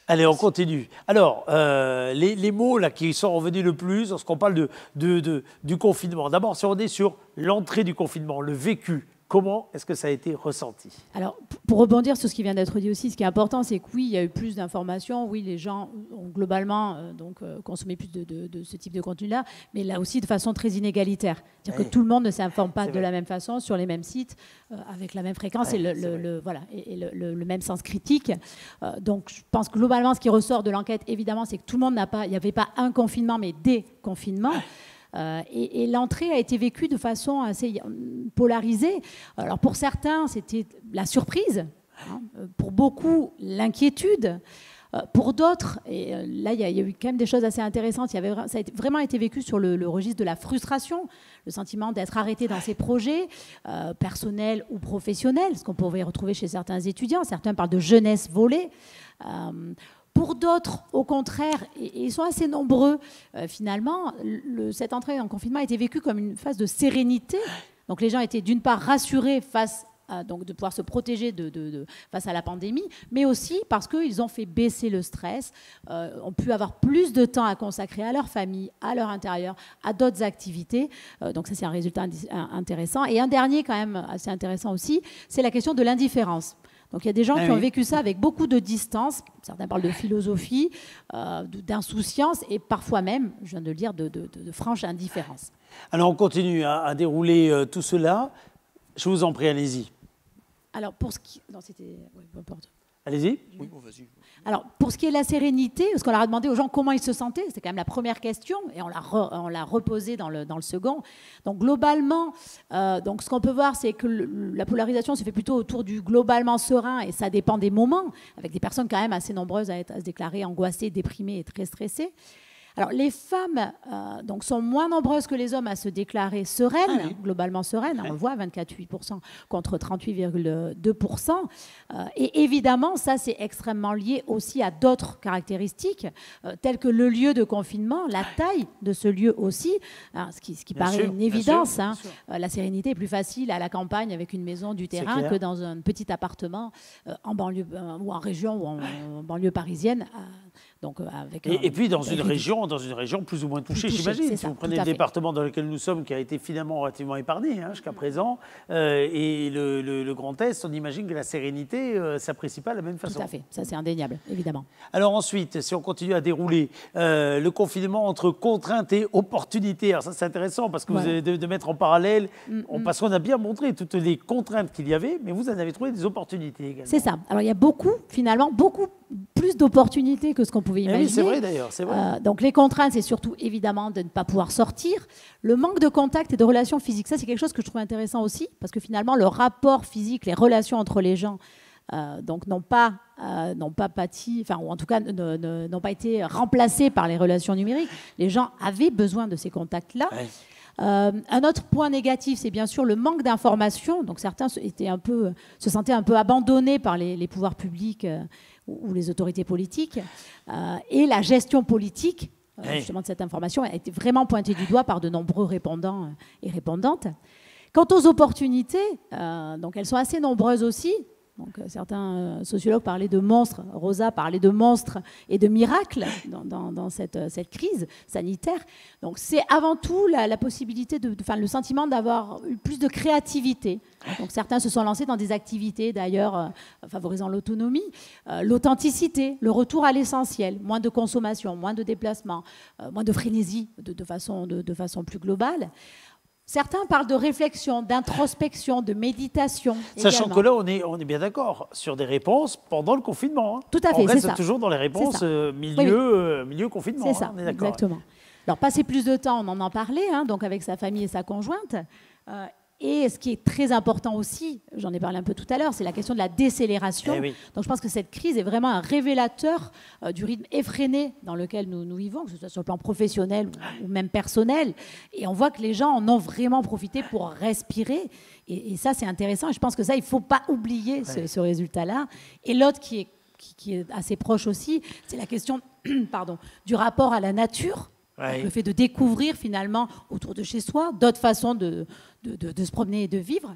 Allez, on continue. Alors, les mots là, qui sont revenus le plus lorsqu'on parle du confinement. D'abord, si on est sur l'entrée du confinement, le vécu, comment est-ce que ça a été ressenti? Alors, pour rebondir sur ce qui vient d'être dit aussi, ce qui est important, c'est que oui, il y a eu plus d'informations. Oui, les gens ont globalement consommé plus de ce type de contenu-là, mais là aussi de façon très inégalitaire. C'est-à-dire que tout le monde ne s'informe pas de la même façon, sur les mêmes sites, avec la même fréquence et le même sens critique. Donc, je pense que globalement, ce qui ressort de l'enquête, évidemment, c'est que tout le monde il n'y avait pas un confinement, mais des confinements. Et l'entrée a été vécue de façon assez polarisée. Alors pour certains, c'était la surprise, hein, pour beaucoup, l'inquiétude. Pour d'autres, et là il y a eu quand même des choses assez intéressantes, ça a vraiment été vécu sur le registre de la frustration, le sentiment d'être arrêté dans ses projets, personnels ou professionnels, ce qu'on pouvait retrouver chez certains étudiants. Certains parlent de jeunesse volée. Pour d'autres, au contraire, et ils sont assez nombreux, finalement, cette entrée en confinement a été vécue comme une phase de sérénité. Donc les gens étaient d'une part rassurés donc de pouvoir se protéger face à la pandémie, mais aussi parce qu'ils ont fait baisser le stress, ont pu avoir plus de temps à consacrer à leur famille, à leur intérieur, à d'autres activités. Donc ça, c'est un résultat intéressant. Et un dernier, quand même, assez intéressant aussi, c'est la question de l'indifférence. Donc il y a des gens qui ont vécu ça avec beaucoup de distance, certains parlent de philosophie, d'insouciance et parfois même, je viens de le dire, de franche indifférence. Alors on continue à dérouler tout cela. Je vous en prie, allez-y. Alors pour ce qui... Non, c'était... Oui, peu importe. Allez-y. Oui, bon, vas-y. Alors, pour ce qui est de la sérénité, parce qu'on leur a demandé aux gens comment ils se sentaient, c'était quand même la première question, et on l'a reposée dans le second. Donc, globalement, donc, ce qu'on peut voir, c'est que la polarisation se fait plutôt autour du globalement serein, et ça dépend des moments, avec des personnes quand même assez nombreuses à se déclarer angoissées, déprimées et très stressées. Alors, les femmes donc, sont moins nombreuses que les hommes à se déclarer sereines, globalement sereines, on le voit, 24,8% contre 38,2%. Et évidemment, ça, c'est extrêmement lié aussi à d'autres caractéristiques, telles que le lieu de confinement, la taille de ce lieu aussi, hein, ce qui paraît une évidence. Bien sûr. La sérénité est plus facile à la campagne avec une maison du terrain que dans un petit appartement en banlieue ou en région ou en banlieue parisienne. Donc, et puis dans une région plus ou moins touchée, j'imagine. Si vous prenez le département dans lequel nous sommes, qui a été finalement relativement épargné jusqu'à présent, et le Grand Est, on imagine que la sérénité s'apprécie pas de la même façon. Tout à fait, ça c'est indéniable, évidemment. Alors ensuite, si on continue à dérouler le confinement entre contraintes et opportunités, alors ça c'est intéressant parce que vous avez de mettre en parallèle, parce qu'on a bien montré toutes les contraintes qu'il y avait, mais vous en avez trouvé des opportunités également. C'est ça. Alors il y a beaucoup plus d'opportunités que ce qu'on pouvait imaginer. Oui, c'est vrai d'ailleurs, c'est vrai. Donc les contraintes, c'est surtout évidemment de ne pas pouvoir sortir. Le manque de contact et de relations physiques, ça c'est quelque chose que je trouve intéressant aussi, parce que finalement le rapport physique, les relations entre les gens, donc n'ont pas pâti, enfin, ou en tout cas n'ont pas été remplacés par les relations numériques. Les gens avaient besoin de ces contacts-là. Ouais. Un autre point négatif, c'est bien sûr le manque d'informations. Donc certains se sentaient un peu abandonnés par les pouvoirs publics ou les autorités politiques. Et la gestion politique, justement, de cette information a été vraiment pointée du doigt par de nombreux répondants et répondantes. Quant aux opportunités, donc elles sont assez nombreuses aussi. Donc certains sociologues parlaient de monstres, Rosa parlait de monstres et de miracles dans cette crise sanitaire. Donc c'est avant tout la possibilité, le sentiment d'avoir eu plus de créativité. Donc certains se sont lancés dans des activités d'ailleurs favorisant l'autonomie, l'authenticité, le retour à l'essentiel, moins de consommation, moins de déplacement, moins de frénésie de façon plus globale. Certains parlent de réflexion, d'introspection, de méditation. Sachant également. que là, on est bien d'accord sur des réponses pendant le confinement. Hein. Tout à fait, on c'est reste ça. toujours dans les réponses milieu confinement. C'est ça, on est d'accord. exactement. Alors, passer plus de temps, on en parlait, donc avec sa famille et sa conjointe. Et ce qui est très important aussi, j'en ai parlé un peu tout à l'heure, c'est la question de la décélération. Eh oui. Donc je pense que cette crise est vraiment un révélateur du rythme effréné dans lequel nous vivons, que ce soit sur le plan professionnel ou même personnel. Et on voit que les gens en ont vraiment profité pour respirer. Et ça, c'est intéressant. Et je pense que ça, il ne faut pas oublier ce résultat-là. Et l'autre qui est assez proche aussi, c'est la question du rapport à la nature. Ouais. Le fait de découvrir finalement autour de chez soi d'autres façons de se promener et de vivre.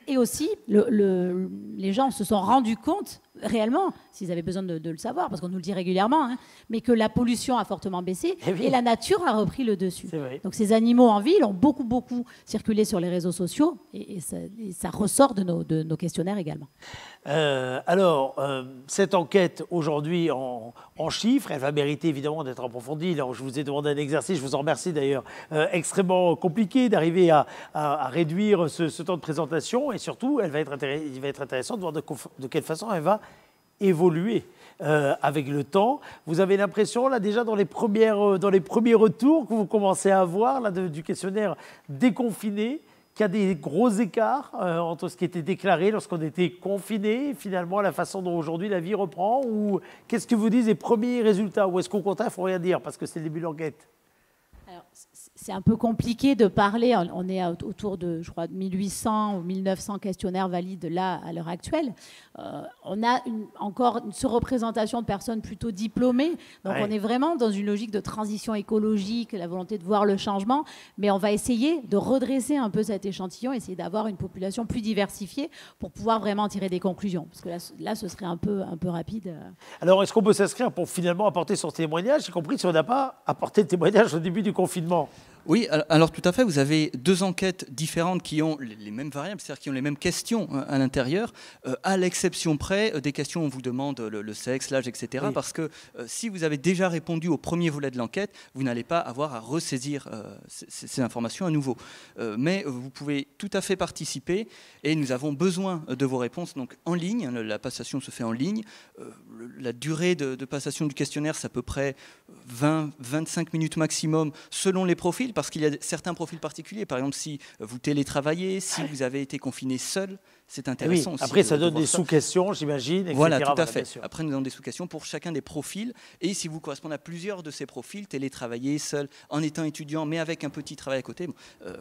Et aussi, les gens se sont rendus compte réellement, s'ils avaient besoin de le savoir, parce qu'on nous le dit régulièrement, mais que la pollution a fortement baissé et la nature a repris le dessus. Donc ces animaux en ville ont beaucoup circulé sur les réseaux sociaux et ça ressort de nos questionnaires également. Cette enquête aujourd'hui en chiffres, elle va mériter évidemment d'être approfondie. Là, je vous ai demandé un exercice, je vous en remercie d'ailleurs, extrêmement compliqué d'arriver à réduire ce temps de présentation et surtout, il va être intéressant de voir de quelle façon elle va évoluer avec le temps. Vous avez l'impression, là, déjà dans les premiers retours que vous commencez à avoir là, du questionnaire déconfiné, qu'il y a des gros écarts entre ce qui était déclaré lorsqu'on était confiné et finalement la façon dont aujourd'hui la vie reprend, ou qu'est-ce que vous disent les premiers résultats, ou est-ce qu'au contraire il ne faut rien dire parce que c'est le début de l'enquête? C'est un peu compliqué de parler. On est autour de, je crois, 1800 ou 1900 questionnaires valides là, à l'heure actuelle. On a encore une surreprésentation de personnes plutôt diplômées. Donc, on est vraiment dans une logique de transition écologique, la volonté de voir le changement. Mais on va essayer de redresser un peu cet échantillon, essayer d'avoir une population plus diversifiée pour pouvoir vraiment tirer des conclusions. Parce que là ce serait un peu rapide. Alors, est-ce qu'on peut s'inscrire pour finalement apporter son témoignage, y compris si on n'a pas apporté de témoignage au début du confinement? Oui, alors tout à fait, vous avez deux enquêtes différentes qui ont les mêmes variables, c'est-à-dire qui ont les mêmes questions à l'intérieur, à l'exception près des questions où on vous demande le sexe, l'âge, etc. Oui. Parce que si vous avez déjà répondu au premier volet de l'enquête, vous n'allez pas avoir à ressaisir ces informations à nouveau. Mais vous pouvez tout à fait participer et nous avons besoin de vos réponses donc en ligne. La passation se fait en ligne. La durée de passation du questionnaire, c'est à peu près 20-25 minutes maximum selon les profils, parce qu'il y a certains profils particuliers. Par exemple, si vous télétravaillez, si vous avez été confiné seul, c'est intéressant aussi. Après, ça donne des sous-questions, j'imagine, etc. Voilà, tout à fait. Après, nous donnons des sous-questions pour chacun des profils. Et si vous correspondez à plusieurs de ces profils, télétravailler seul, en étant étudiant, mais avec un petit travail à côté,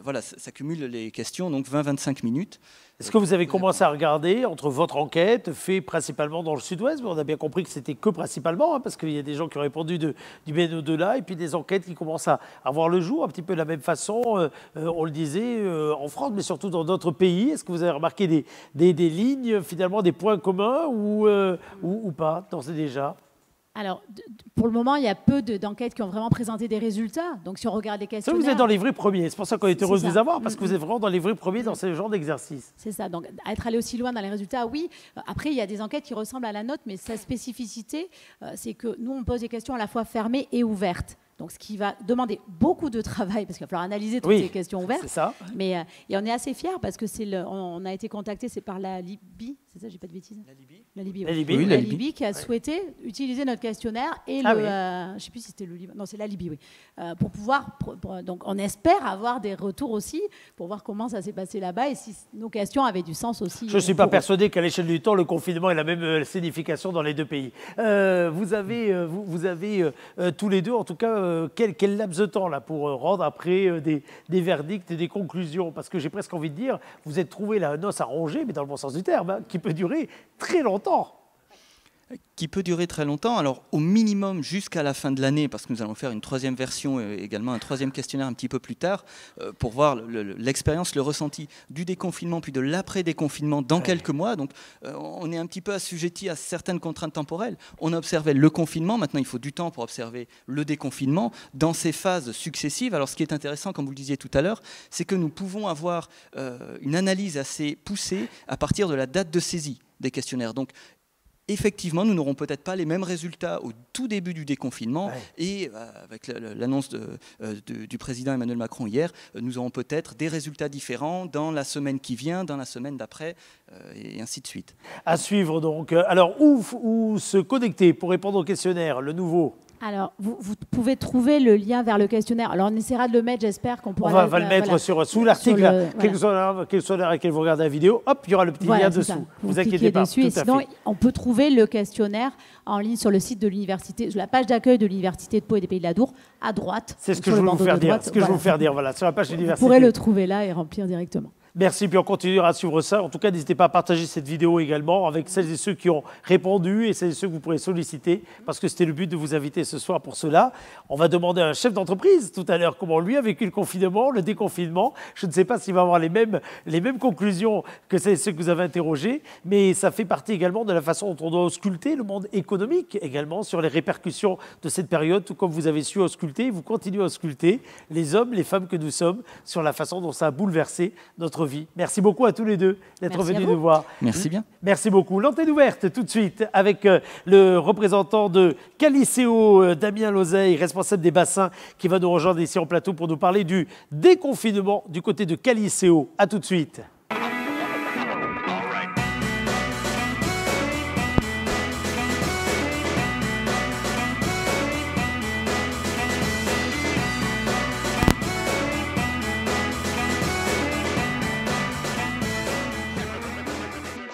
voilà, ça cumule les questions, donc 20-25 minutes. Est-ce que vous avez commencé à regarder entre votre enquête, faite principalement dans le sud-ouest, on a bien compris que c'était que principalement, parce qu'il y a des gens qui ont répondu du bien au-delà, et puis des enquêtes qui commencent à voir le jour, un petit peu de la même façon, on le disait, en France, mais surtout dans d'autres pays. Est-ce que vous avez remarqué des lignes, finalement, des points communs ou pas, d'ores et déjà? Alors, pour le moment, il y a peu d'enquêtes qui ont vraiment présenté des résultats. Donc, si on regarde les questionnaires... Ça, vous êtes dans les vrais premiers. C'est pour ça qu'on est heureux de vous avoir, parce que vous êtes vraiment dans les vrais premiers dans ce genre d'exercice. C'est ça. Donc, être allé aussi loin dans les résultats, oui. Après, il y a des enquêtes qui ressemblent à la nôtre, mais sa spécificité, c'est que nous, on pose des questions à la fois fermées et ouvertes. Donc, ce qui va demander beaucoup de travail, parce qu'il va falloir analyser toutes ces questions ouvertes. C'est ça. Mais et on est assez fiers, parce que on a été contacté, c'est par la Libye, c'est ça, j'ai pas de bêtises? La Libye. La Libye, oui. Oui, la Libye qui a souhaité utiliser notre questionnaire et je sais plus si c'était le Liban. Non, c'est la Libye, oui. Pour pouvoir, donc, on espère avoir des retours aussi pour voir comment ça s'est passé là-bas et si nos questions avaient du sens aussi. Je ne suis pas persuadé qu'à l'échelle du temps, le confinement ait la même signification dans les deux pays. Vous avez tous les deux, en tout cas, quel laps de temps là, pour rendre après des verdicts et des conclusions? Parce que j'ai presque envie de dire, vous êtes trouvé la noce à ronger, mais dans le bon sens du terme, qui peut durer très longtemps. Qui peut durer très longtemps, alors au minimum jusqu'à la fin de l'année, parce que nous allons faire une troisième version et également un troisième questionnaire un petit peu plus tard, pour voir l'expérience, le ressenti du déconfinement, puis de l'après-déconfinement dans quelques mois. Donc on est un petit peu assujetti à certaines contraintes temporelles. On a observé le confinement, maintenant il faut du temps pour observer le déconfinement dans ces phases successives. Alors ce qui est intéressant, comme vous le disiez tout à l'heure, c'est que nous pouvons avoir une analyse assez poussée à partir de la date de saisie des questionnaires. Donc effectivement, nous n'aurons peut-être pas les mêmes résultats au tout début du déconfinement et avec l'annonce du président Emmanuel Macron hier, nous aurons peut-être des résultats différents dans la semaine qui vient, dans la semaine d'après et ainsi de suite. À suivre donc. Alors, où se connecter pour répondre au questionnaire, le nouveau? Alors, vous pouvez trouver le lien vers le questionnaire. Alors, on essaiera de le mettre, j'espère qu'on pourra... On va le mettre sous l'article. Quel soit l'heure à laquelle vous regardez la vidéo, hop, il y aura le petit lien dessous. Vous inquiétez pas. Dessus, et sinon, on peut trouver le questionnaire en ligne sur le site de l'université, sur la page d'accueil de l'Université de Pau et des Pays de la Dour, à droite. C'est ce que je veux vous faire dire. Ce que je veux vous faire dire, voilà, sur la page de l'université. Vous pourrez le trouver là et remplir directement. Merci, puis on continuera à suivre ça. En tout cas, n'hésitez pas à partager cette vidéo également avec celles et ceux qui ont répondu et celles et ceux que vous pourrez solliciter, parce que c'était le but de vous inviter ce soir pour cela. On va demander à un chef d'entreprise tout à l'heure comment lui a vécu le confinement, le déconfinement. Je ne sais pas s'il va avoir les mêmes conclusions que ceux que vous avez interrogés, mais ça fait partie également de la façon dont on doit ausculter le monde économique également sur les répercussions de cette période, tout comme vous avez su ausculter, vous continuez à ausculter les hommes, les femmes que nous sommes sur la façon dont ça a bouleversé notre vie. Merci beaucoup à tous les deux d'être venus nous voir. Merci bien. Merci beaucoup. L'antenne ouverte tout de suite avec le représentant de Caliceo, Damien Lozeille, responsable des bassins, qui va nous rejoindre ici en plateau pour nous parler du déconfinement du côté de Caliceo. À tout de suite.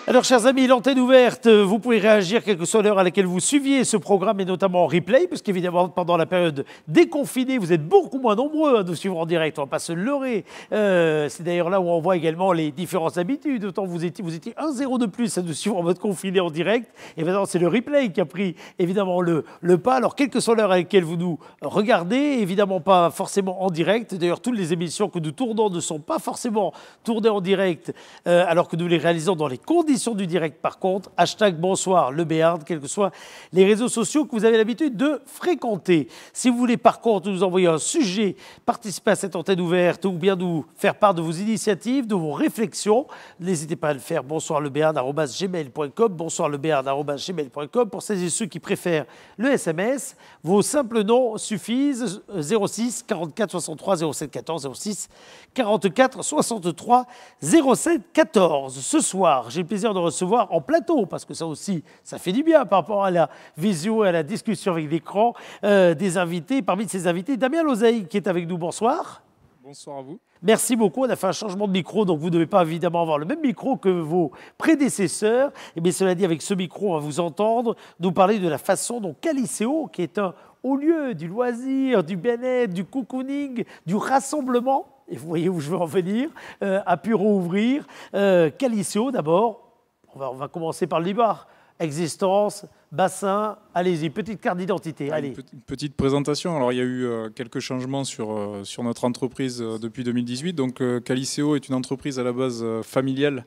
Alors, chers amis, l'antenne ouverte, vous pouvez réagir quelle que soit l'heure à laquelle vous suiviez ce programme et notamment en replay, parce qu'évidemment, pendant la période déconfinée, vous êtes beaucoup moins nombreux à nous suivre en direct, on ne va pas se leurrer. C'est d'ailleurs là où on voit également les différentes habitudes. Autant vous étiez 1-0 de plus à nous suivre en mode confiné en direct, et maintenant c'est le replay qui a pris évidemment le pas. Alors, quelle que soit l'heure à laquelle vous nous regardez, évidemment pas forcément en direct. D'ailleurs, toutes les émissions que nous tournons ne sont pas forcément tournées en direct, alors que nous les réalisons dans les conditions du direct. Par contre, hashtag bonsoir le Béarn, quels que soient les réseaux sociaux que vous avez l'habitude de fréquenter. Si vous voulez par contre nous envoyer un sujet, participer à cette antenne ouverte ou bien nous faire part de vos initiatives, de vos réflexions, n'hésitez pas à le faire. bonsoirlebéarn@gmail.com, bonsoirlebéarn@gmail.com. Pour celles et ceux qui préfèrent le SMS, vos simples noms suffisent. 06 44 63 07 14, 06 44 63 07 14. Ce soir, j'ai le plaisir de recevoir en plateau, parce que ça aussi, ça fait du bien par rapport à la visio et à la discussion avec l'écran, des invités. Parmi ces invités, Damien Lozeille qui est avec nous. Bonsoir. Bonsoir à vous. Merci beaucoup. On a fait un changement de micro, donc vous ne devez pas évidemment avoir le même micro que vos prédécesseurs. Et bien cela dit, avec ce micro, on va vous entendre nous parler de la façon dont Caliceo, qui est un haut lieu du loisir, du bien-être, du cocooning, du rassemblement, et vous voyez où je veux en venir, a pu rouvrir. Caliceo, d'abord, on va commencer par le départ. Existence, bassin, allez-y, petite carte d'identité. Allez. Une petite présentation. Alors, il y a eu quelques changements sur notre entreprise depuis 2018. Donc, Caliceo est une entreprise à la base familiale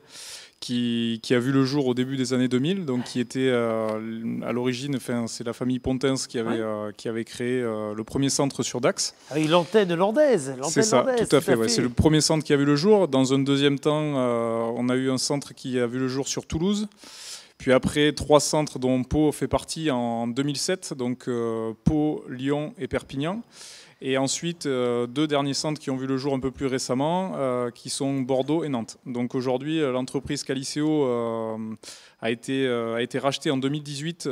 qui a vu le jour au début des années 2000, donc qui était à l'origine, c'est la famille Pontens qui avait créé le premier centre sur Dax. Avec l'antenne landaise. C'est ça, tout à fait. Ouais. C'est le premier centre qui a vu le jour. Dans un deuxième temps, on a eu un centre qui a vu le jour sur Toulouse. Puis après, 3 centres dont Pau fait partie en 2007, donc Pau, Lyon et Perpignan. Et ensuite, 2 derniers centres qui ont vu le jour un peu plus récemment, qui sont Bordeaux et Nantes. Donc aujourd'hui, l'entreprise Caliceo a été rachetée en 2018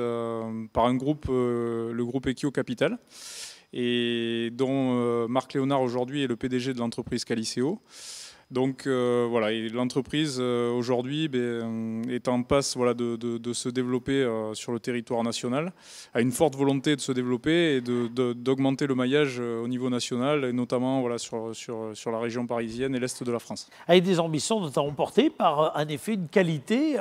par un groupe, le groupe Equio Capital, et dont Marc Léonard aujourd'hui est le PDG de l'entreprise Caliceo. Donc voilà, l'entreprise aujourd'hui est en passe de se développer sur le territoire national, a une forte volonté de se développer et d'augmenter le maillage au niveau national, et notamment sur la région parisienne et l'Est de la France. Avec des ambitions notamment portées par en effet une qualité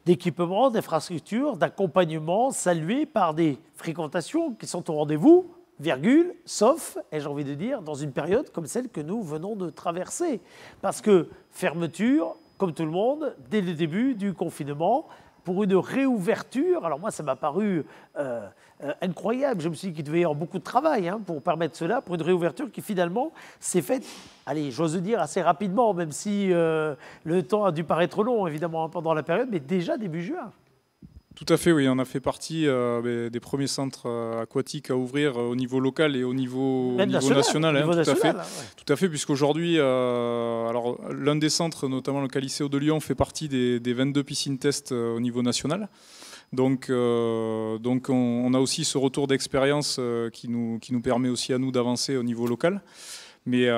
d'équipement, d'infrastructure, d'accompagnement saluée par des fréquentations qui sont au rendez-vous, virgule, sauf, ai-je envie de dire, dans une période comme celle que nous venons de traverser. Parce que fermeture, comme tout le monde, dès le début du confinement, pour une réouverture, alors moi ça m'a paru incroyable, je me suis dit qu'il devait y avoir beaucoup de travail pour permettre cela, pour une réouverture qui finalement s'est faite, allez, j'ose dire assez rapidement, même si le temps a dû paraître long évidemment pendant la période, mais déjà début juin. Tout à fait, oui. On a fait partie des premiers centres aquatiques à ouvrir au niveau local et au niveau national. Tout à fait, puisqu'aujourd'hui, l'un des centres, notamment le Caliceo de Lyon, fait partie des 22 piscines test au niveau national. Donc on a aussi ce retour d'expérience qui nous permet aussi à nous d'avancer au niveau local. Mais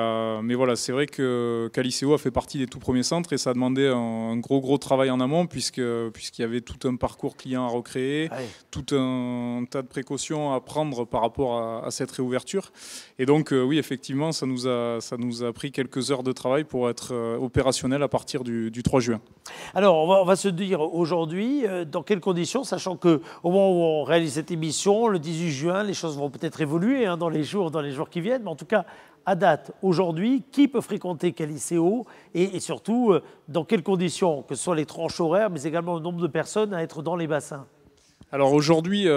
voilà, c'est vrai que Caliceo a fait partie des tout premiers centres et ça a demandé un gros travail en amont puisqu'il y avait tout un parcours client à recréer, tout un tas de précautions à prendre par rapport à cette réouverture. Et donc oui, effectivement, ça nous a pris quelques heures de travail pour être opérationnel à partir du 3 juin. Alors, on va se dire aujourd'hui, dans quelles conditions, sachant qu'au moment où on réalise cette émission, le 18 juin, les choses vont peut-être évoluer dans les jours qui viennent, mais en tout cas, à date, aujourd'hui, qui peut fréquenter Caliceo et surtout, dans quelles conditions, que ce soit les tranches horaires, mais également le nombre de personnes à être dans les bassins? Alors aujourd'hui, tout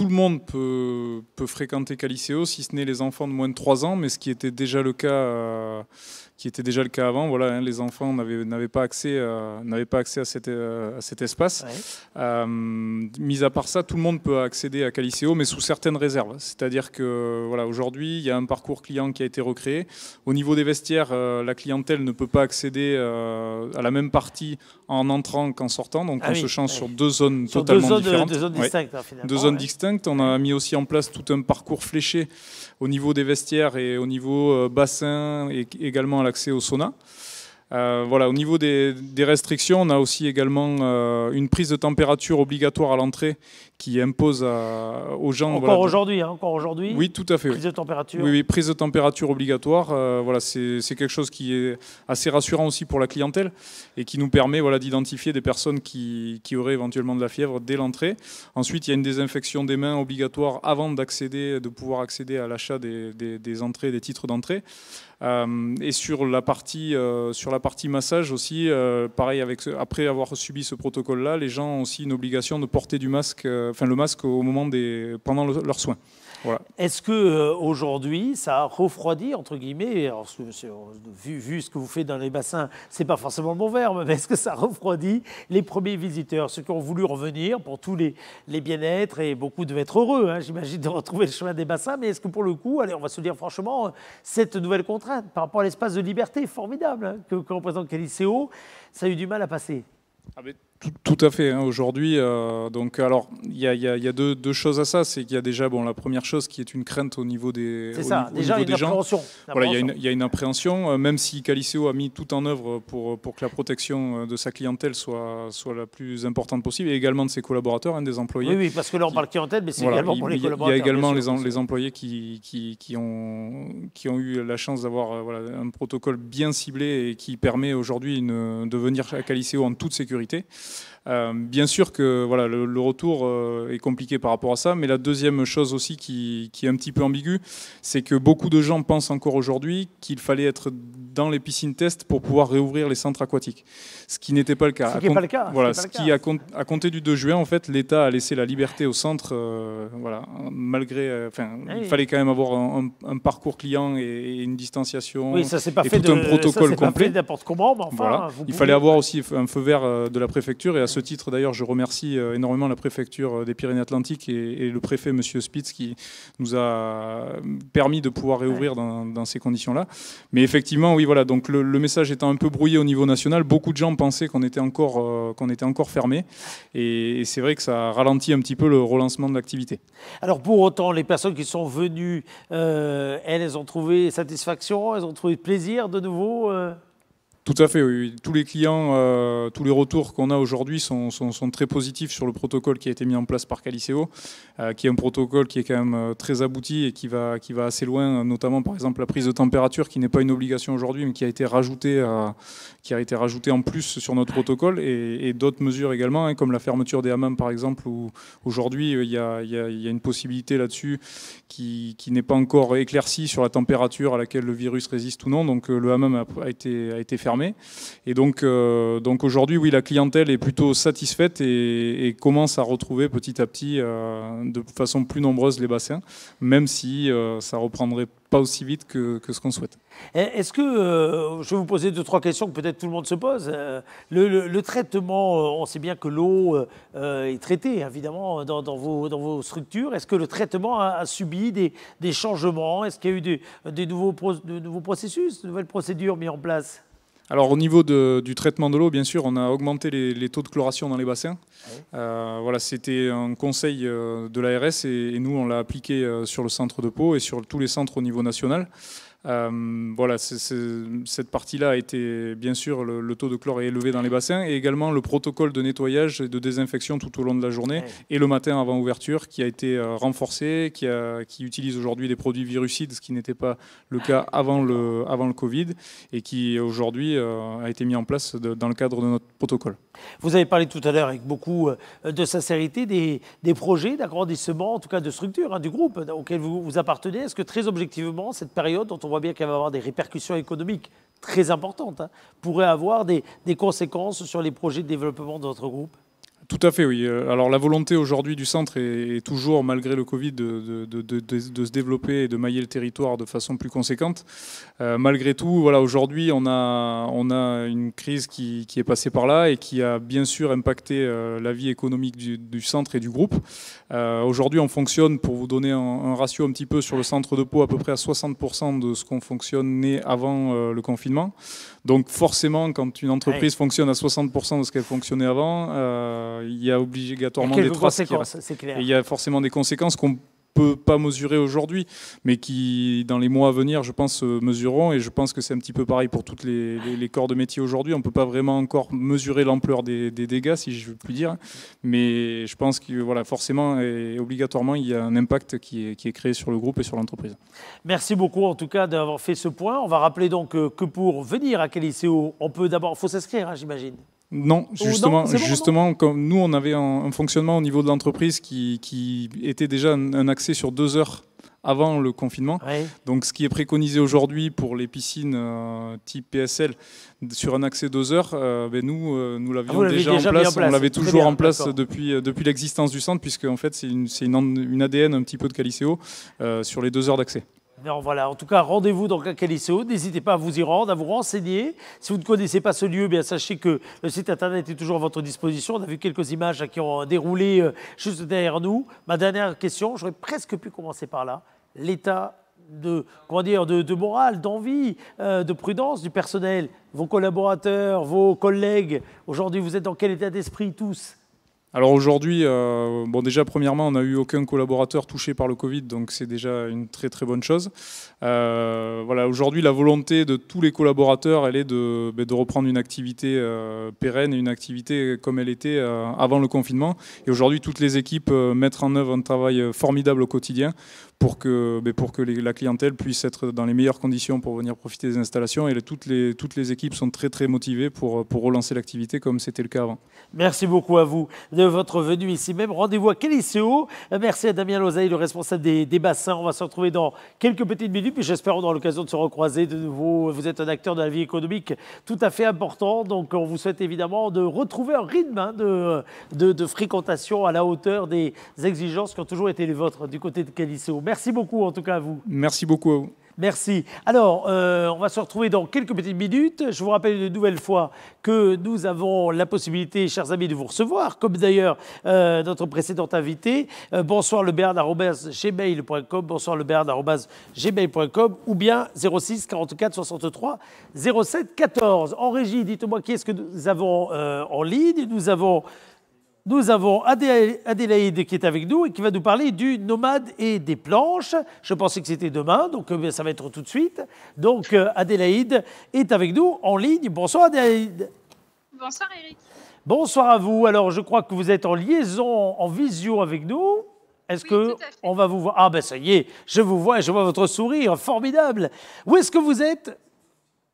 le monde peut fréquenter Caliceo, si ce n'est les enfants de moins de 3 ans, mais ce qui était déjà le cas, avant. Voilà, les enfants n'avaient pas accès à cet espace. Ouais. Mis à part ça, tout le monde peut accéder à Caliceo, mais sous certaines réserves. C'est-à-dire que voilà, aujourd'hui, il y a un parcours client qui a été recréé. Au niveau des vestiaires, la clientèle ne peut pas accéder à la même partie en entrant qu'en sortant. Donc on se change sur 2 zones totalement différentes. Deux zones distinctes, finalement. 2 zones distinctes. On a mis aussi en place tout un parcours fléché au niveau des vestiaires et au niveau bassin et également à l'accès au sauna. Voilà, au niveau des restrictions, on a aussi également une prise de température obligatoire à l'entrée qui impose aux gens... Encore aujourd'hui Oui, tout à fait. Prise de température. Oui, prise de température obligatoire. Voilà, c'est quelque chose qui est assez rassurant aussi pour la clientèle et qui nous permet d'identifier des personnes qui auraient éventuellement de la fièvre dès l'entrée. Ensuite, il y a une désinfection des mains obligatoire avant de pouvoir accéder à l'achat des entrées, des titres d'entrée. Et sur la partie massage aussi, pareil, après avoir subi ce protocole-là, les gens ont aussi une obligation de porter le masque pendant leurs soins. Voilà. Est-ce qu'aujourd'hui, ça a refroidi, entre guillemets, alors, vu ce que vous faites dans les bassins, c'est pas forcément le bon verbe, mais est-ce que ça refroidit les premiers visiteurs, ceux qui ont voulu revenir pour tous les bien-être, et beaucoup devaient être heureux, j'imagine, de retrouver le chemin des bassins, mais est-ce que pour le coup, allez, on va se dire franchement, cette nouvelle contrainte par rapport à l'espace de liberté formidable que représente Caliceo, ça a eu du mal à passer? Tout à fait. Aujourd'hui, donc alors il y a deux choses à ça. C'est qu'il y a déjà la première chose qui est une crainte au niveau des gens. C'est ça. Déjà une appréhension. Voilà, il y a une appréhension, même si Caliceo a mis tout en œuvre pour que la protection de sa clientèle soit la plus importante possible, et également de ses collaborateurs, des employés. Oui, parce que là on parle clientèle, mais c'est également pour les collaborateurs. Il y a également les employés qui ont eu la chance d'avoir un protocole bien ciblé et qui permet aujourd'hui de venir à Caliceo en toute sécurité. Bien sûr que le retour est compliqué par rapport à ça, mais la deuxième chose aussi qui est un petit peu ambiguë, c'est que beaucoup de gens pensent encore aujourd'hui qu'il fallait être dans les piscines test pour pouvoir réouvrir les centres aquatiques, ce qui n'était pas le cas. À compter du 2 juin, en fait, l'État a laissé la liberté au centre, malgré, il fallait quand même avoir un parcours client et une distanciation. Oui, ça c'est pas et fait tout un protocole complet. N'importe comment, mais enfin, il fallait avoir aussi un feu vert de la préfecture préfecture. Et à ce titre, d'ailleurs, je remercie énormément la préfecture des Pyrénées-Atlantiques et le préfet, M. Spitz, qui nous a permis de pouvoir réouvrir dans ces conditions-là. Mais effectivement, oui, voilà, donc le message étant un peu brouillé au niveau national, beaucoup de gens pensaient qu'on était encore fermé. Et c'est vrai que ça ralentit un petit peu le relancement de l'activité. Alors pour autant, les personnes qui sont venues, elles ont trouvé satisfaction, elles ont trouvé plaisir de nouveau Tout à fait, oui. Tous les clients, tous les retours qu'on a aujourd'hui sont très positifs sur le protocole qui a été mis en place par Qualiceo, qui est un protocole qui est quand même très abouti et qui va assez loin, notamment par exemple la prise de température qui n'est pas une obligation aujourd'hui mais qui a été rajoutée en plus sur notre protocole et d'autres mesures également, comme la fermeture des hammams par exemple, où aujourd'hui il y a une possibilité là-dessus qui n'est pas encore éclaircie sur la température à laquelle le virus résiste ou non, donc le hammam a été fermé. Et donc aujourd'hui, oui, la clientèle est plutôt satisfaite et commence à retrouver petit à petit de façon plus nombreuse les bassins, même si ça ne reprendrait pas aussi vite que ce qu'on souhaite. Est-ce que, je vais vous poser 2-3 questions que peut-être tout le monde se pose. Le traitement, on sait bien que l'eau est traitée, évidemment, dans vos structures. Est-ce que le traitement a subi des changements? Est-ce qu'il y a eu de nouveaux processus, de nouvelles procédures mises en place? Alors au niveau du traitement de l'eau, bien sûr, on a augmenté les taux de chloration dans les bassins. Oui. Voilà, c'était un conseil de l'ARS et nous, on l'a appliqué sur le centre de Pau et sur tous les centres au niveau national. Voilà, cette partie-là a été, bien sûr, le taux de chlore est élevé dans les bassins et également le protocole de nettoyage et de désinfection tout au long de la journée et le matin avant ouverture qui a été renforcé, qui utilise aujourd'hui des produits virucides, ce qui n'était pas le cas avant le Covid et qui aujourd'hui a été mis en place dans le cadre de notre protocole. Vous avez parlé tout à l'heure avec beaucoup de sincérité des projets d'agrandissement, en tout cas de structure du groupe auquel vous appartenez. Est-ce que très objectivement, cette période dont on voit bien qu'elle va avoir des répercussions économiques très importantes, pourrait avoir des conséquences sur les projets de développement de votre groupe? Tout à fait, oui. Alors la volonté aujourd'hui du centre est toujours, malgré le Covid, de se développer et de mailler le territoire de façon plus conséquente. Malgré tout, voilà, aujourd'hui, on a une crise qui est passée par là et qui a bien sûr impacté la vie économique du centre et du groupe. Aujourd'hui, on fonctionne, pour vous donner un ratio un petit peu sur le centre de Pau, à peu près à 60% de ce qu'on fonctionnait avant le confinement. Donc forcément, quand une entreprise fonctionne à 60% de ce qu'elle fonctionnait avant, il y a obligatoirement des traces qui restent. C'est clair. Et il y a forcément des conséquences qu'on ne peut pas mesurer aujourd'hui, mais qui, dans les mois à venir, je pense, mesureront. Et je pense que c'est un petit peu pareil pour tous les corps de métier aujourd'hui. On ne peut pas vraiment encore mesurer l'ampleur des dégâts, si je puis dire. Mais je pense que voilà, forcément et obligatoirement, il y a un impact qui est créé sur le groupe et sur l'entreprise. Merci beaucoup, en tout cas, d'avoir fait ce point. On va rappeler donc que pour venir à Qualiceo, on peut d'abord, faut s'inscrire, j'imagine. Non, justement, comme nous, on avait un fonctionnement au niveau de l'entreprise qui était déjà un accès sur 2 heures avant le confinement. Oui. Donc, ce qui est préconisé aujourd'hui pour les piscines type PSL sur un accès 2 heures, nous l'avions déjà en place. On l'avait toujours en place depuis l'existence du centre, puisque en fait, c'est une ADN un petit peu de Qualiceo sur les 2 heures d'accès. Non, voilà, en tout cas, rendez-vous donc à Qualiceo. N'hésitez pas à vous y rendre, à vous renseigner. Si vous ne connaissez pas ce lieu, bien sachez que le site internet est toujours à votre disposition. On a vu quelques images qui ont déroulé juste derrière nous. Ma dernière question, j'aurais presque pu commencer par là. L'état de morale, d'envie, de prudence du personnel, vos collaborateurs, vos collègues. Aujourd'hui, vous êtes dans quel état d'esprit tous ? Alors aujourd'hui, déjà premièrement, on n'a eu aucun collaborateur touché par le Covid, donc c'est déjà une très très bonne chose. Voilà, aujourd'hui, la volonté de tous les collaborateurs, elle est de reprendre une activité pérenne et une activité comme elle était avant le confinement. Et aujourd'hui, toutes les équipes mettent en œuvre un travail formidable au quotidien pour que la clientèle puisse être dans les meilleures conditions pour venir profiter des installations. Et toutes les équipes sont très très motivées pour relancer l'activité comme c'était le cas avant. Merci beaucoup à vous de votre venue ici même. Rendez-vous à Qualiceo. Merci à Damien Lozaille, le responsable des bassins. On va se retrouver dans quelques petites minutes, puis j'espère qu'on aura l'occasion de se recroiser de nouveau. Vous êtes un acteur de la vie économique tout à fait important, donc on vous souhaite évidemment de retrouver un rythme de fréquentation à la hauteur des exigences qui ont toujours été les vôtres du côté de Qualiceo. Merci beaucoup en tout cas à vous. Merci beaucoup à vous. Merci. Alors, on va se retrouver dans quelques petites minutes. Je vous rappelle une nouvelle fois que nous avons la possibilité, chers amis, de vous recevoir, comme d'ailleurs notre précédente invitée. Bonsoirleberne@gmail.com, bonsoirleberne@gmail.com, ou bien 06 44 63 07 14. En régie, dites-moi qui est-ce que nous avons en ligne. Nous avons Adélaïde qui est avec nous et qui va nous parler du nomade et des planches. Je pensais que c'était demain, donc ça va être tout de suite. Donc Adélaïde est avec nous en ligne. Bonsoir Adélaïde. Bonsoir Eric. Bonsoir à vous. Alors je crois que vous êtes en liaison, en visio avec nous. Est-ce que on va vous voir? Ah ben ça y est, je vous vois et je vois votre sourire, formidable. Où est-ce que vous êtes?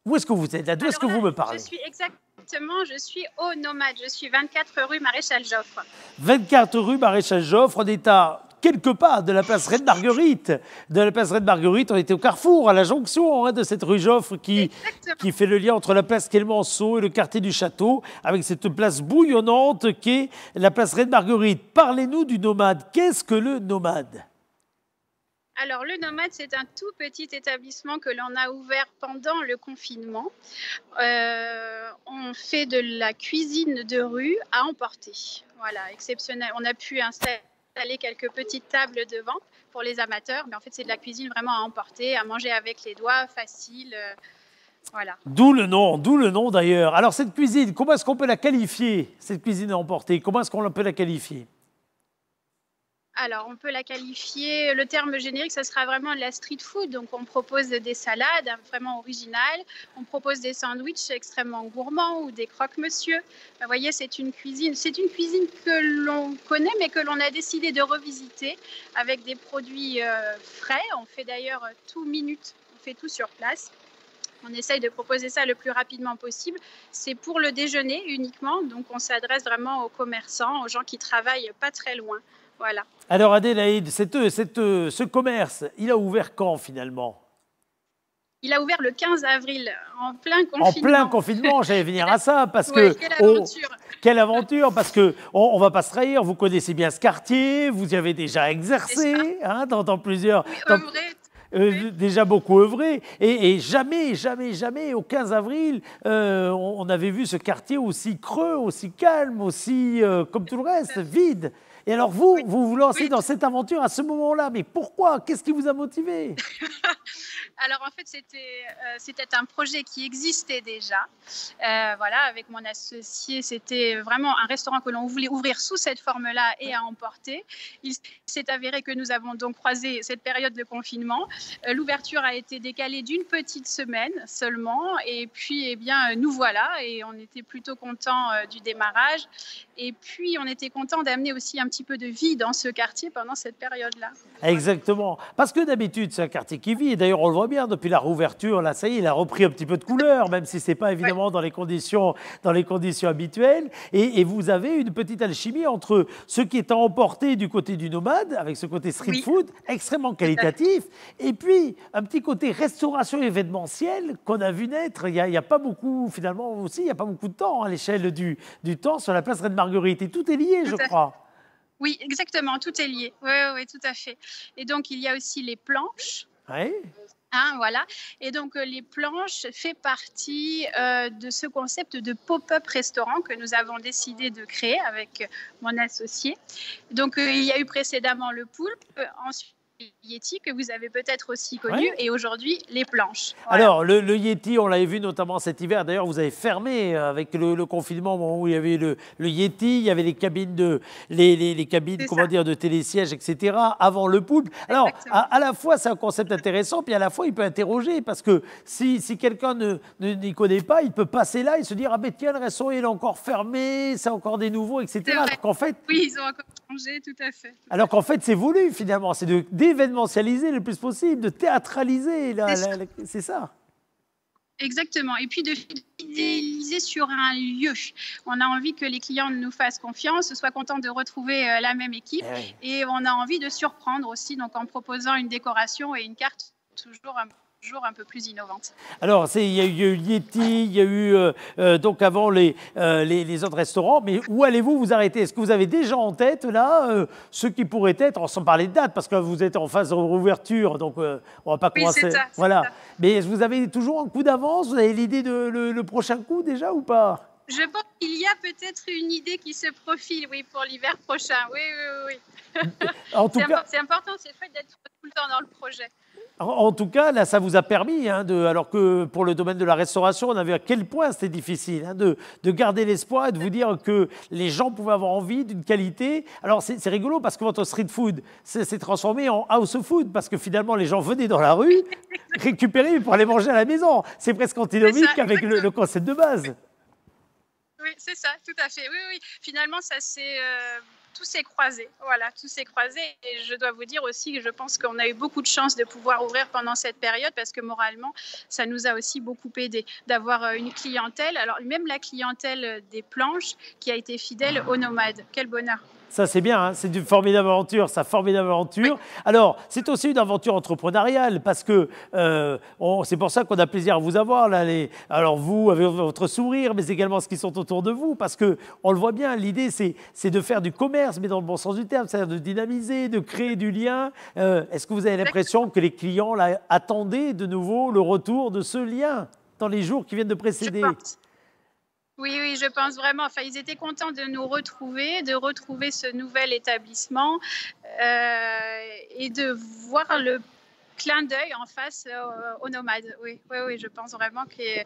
Où est-ce que vous êtes là? D'où est-ce que vous me parlez? Je suis au Nomade, je suis 24 rue Maréchal Joffre. 24 rue Maréchal Joffre, on est à quelque part de la place Reine-Marguerite. De la place Reine-Marguerite, on était au carrefour, à la jonction de cette rue Joffre qui fait le lien entre la place Clémenceau et le quartier du Château, avec cette place bouillonnante qui est la place Reine-Marguerite. Parlez-nous du Nomade. Qu'est-ce que le Nomade ? Alors, le Nomade, c'est un tout petit établissement que l'on a ouvert pendant le confinement. On fait de la cuisine de rue à emporter. Voilà, exceptionnel. On a pu installer quelques petites tables de vente pour les amateurs, mais en fait, c'est de la cuisine vraiment à emporter, à manger avec les doigts, facile. Voilà. D'où le nom d'ailleurs. Alors, cette cuisine, comment est-ce qu'on peut la qualifier, cette cuisine à emporter? Comment est-ce qu'on peut la qualifier? Alors, on peut la qualifier, le terme générique, ça sera vraiment de la street food. Donc, on propose des salades vraiment originales. On propose des sandwichs extrêmement gourmands ou des croque-monsieur. Vous voyez, c'est une cuisine que l'on connaît, mais que l'on a décidé de revisiter avec des produits frais. On fait d'ailleurs tout minute, on fait tout sur place. On essaye de proposer ça le plus rapidement possible. C'est pour le déjeuner uniquement. Donc, on s'adresse vraiment aux commerçants, aux gens qui travaillent pas très loin. Voilà. Alors Adélaïde, ce commerce, il a ouvert quand finalement? Il a ouvert le 15 avril, en plein confinement. En plein confinement, j'allais venir à ça, parce que... Quelle aventure! Quelle aventure, parce qu'on ne va pas se trahir, vous connaissez bien ce quartier, vous y avez déjà exercé dans plusieurs... déjà beaucoup œuvré, et jamais, au 15 avril, on avait vu ce quartier aussi creux, aussi calme, aussi, comme tout le reste, vide. Et alors vous vous lancez dans cette aventure à ce moment-là, mais pourquoi? Qu'est-ce qui vous a motivé? Alors en fait, c'était un projet qui existait déjà. Voilà, avec mon associé, c'était vraiment un restaurant que l'on voulait ouvrir sous cette forme-là et à emporter. Il s'est avéré que nous avons donc croisé cette période de confinement. L'ouverture a été décalée d'une petite semaine seulement, et puis eh bien nous voilà, et on était plutôt contents du démarrage. Et puis on était contents d'amener aussi un petit peu de vie dans ce quartier pendant cette période-là. Exactement, parce que d'habitude c'est un quartier qui vit, et d'ailleurs on le voit bien depuis la réouverture, là ça y est, il a repris un petit peu de couleur, même si c'est pas évidemment dans les conditions habituelles, et vous avez une petite alchimie entre ce qui est à emporter du côté du Nomade, avec ce côté street food extrêmement qualitatif, et puis un petit côté restauration événementielle qu'on a vu naître il y a pas beaucoup, finalement aussi, il n'y a pas beaucoup de temps à l'échelle du temps sur la place Reine-Marguerite, et tout est lié, je crois. Oui, exactement, tout est lié. Oui, tout à fait. Et donc, il y a aussi les planches. Oui. Voilà. Et donc, les planches fait partie de ce concept de pop-up restaurant que nous avons décidé de créer avec mon associé. Donc, il y a eu précédemment le poulpe, ensuite Yeti que vous avez peut-être aussi connu, et aujourd'hui les planches. Voilà. Alors le Yeti, on l'avait vu notamment cet hiver, d'ailleurs vous avez fermé avec le confinement, au moment où il y avait le Yeti, il y avait les cabines les cabines de télésièges, etc. avant le poulpe. Alors à la fois c'est un concept intéressant, puis à la fois il peut interroger, parce que si quelqu'un n'y connaît pas, il peut passer là et se dire ah ben tiens, le restaurant il est encore fermé, c'est encore des nouveaux, etc. Alors qu'en fait, oui, ils ont encore changé, tout à fait. Alors qu'en fait c'est voulu finalement, c'est d'événementialiser le plus possible, de théâtraliser, c'est ça. Exactement, et puis de fidéliser sur un lieu. On a envie que les clients nous fassent confiance, soient contents de retrouver la même équipe, et on a envie de surprendre aussi, donc en proposant une décoration et une carte toujours toujours un peu plus innovantes. Alors, il y a eu Yeti, il y a eu donc avant les autres restaurants, mais où allez-vous vous arrêter? Est-ce que vous avez déjà en tête, là, ceux qui pourraient être, sans parler de date, parce que vous êtes en phase de réouverture, donc on ne va pas commencer. C'est ça, voilà. ça. Mais est-ce que vous avez toujours un coup d'avance? Vous avez l'idée de le prochain coup déjà ou pas? Je pense qu'il y a peut-être une idée qui se profile, oui, pour l'hiver prochain. Oui. En tout cas, c'est important, c'est chouette d'être tout le temps dans le projet. En tout cas, là, ça vous a permis, alors que pour le domaine de la restauration, on a vu à quel point c'était difficile, de garder l'espoir et de vous dire que les gens pouvaient avoir envie d'une qualité. Alors, c'est rigolo parce que votre street food s'est transformé en house food parce que finalement, les gens venaient dans la rue récupérer pour aller manger à la maison. C'est presque antinomique avec le concept de base. Oui, c'est ça, tout à fait. Oui. Finalement, tout s'est croisé. Voilà, tout s'est croisé. Et je dois vous dire aussi que je pense qu'on a eu beaucoup de chance de pouvoir ouvrir pendant cette période parce que moralement, ça nous a aussi beaucoup aidé d'avoir une clientèle. Alors, même la clientèle des planches qui a été fidèle aux nomades. Quel bonheur. Ça, c'est bien, c'est une formidable aventure, formidable aventure. Alors, c'est aussi une aventure entrepreneuriale parce que c'est pour ça qu'on a plaisir à vous avoir. Là, alors, vous, avec votre sourire, mais également ceux qui sont autour de vous, parce qu'on le voit bien, l'idée, c'est de faire du commerce, mais dans le bon sens du terme, c'est-à-dire de dynamiser, de créer du lien. Est-ce que vous avez l'impression que les clients là, attendaient de nouveau le retour de ce lien dans les jours qui viennent de précéder? Oui, je pense vraiment. Enfin, ils étaient contents de nous retrouver, de retrouver ce nouvel établissement et de voir le clin d'œil en face aux nomades. Oui, je pense vraiment que...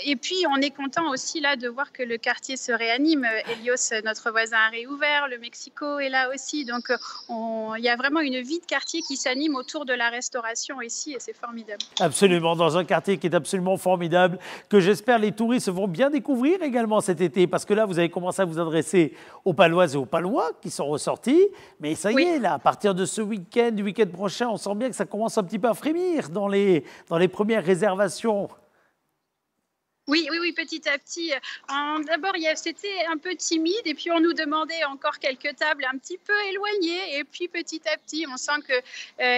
et puis, on est content aussi là de voir que le quartier se réanime. Helios, notre voisin, a réouvert. Le Mexico est là aussi. Donc, il y a vraiment une vie de quartier qui s'anime autour de la restauration ici et c'est formidable. Absolument, dans un quartier qui est absolument formidable, que j'espère les touristes vont bien découvrir également cet été, parce que là, vous avez commencé à vous adresser aux Paloises et aux Palois qui sont ressortis. Mais ça y est, là, à partir de ce week-end, du week-end prochain, on sent bien que ça commence un petit peu à frémir dans les premières réservations. Oui, petit à petit. D'abord, c'était un peu timide et puis on nous demandait encore quelques tables un petit peu éloignées. Et puis petit à petit, on sent que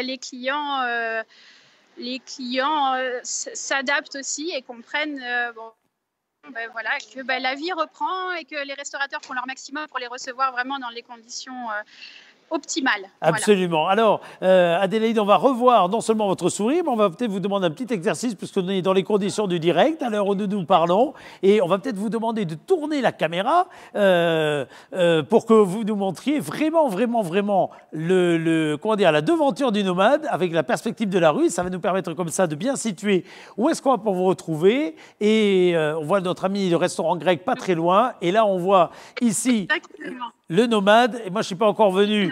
les clients s'adaptent aussi et comprennent que la vie reprend et que les restaurateurs font leur maximum pour les recevoir vraiment dans les conditions optimale. Absolument. Voilà. Alors, Adélaïde, on va revoir non seulement votre sourire, mais on va peut-être vous demander un petit exercice puisqu'on est dans les conditions du direct, à l'heure où nous parlons. Et on va peut-être vous demander de tourner la caméra pour que vous nous montriez vraiment la devanture du nomade avec la perspective de la rue. Ça va nous permettre comme ça de bien situer où est-ce qu'on va pouvoir vous retrouver. Et on voit notre ami le restaurant grec pas très loin. Et là, on voit ici... Exactement. Le nomade, et moi je ne suis pas encore venu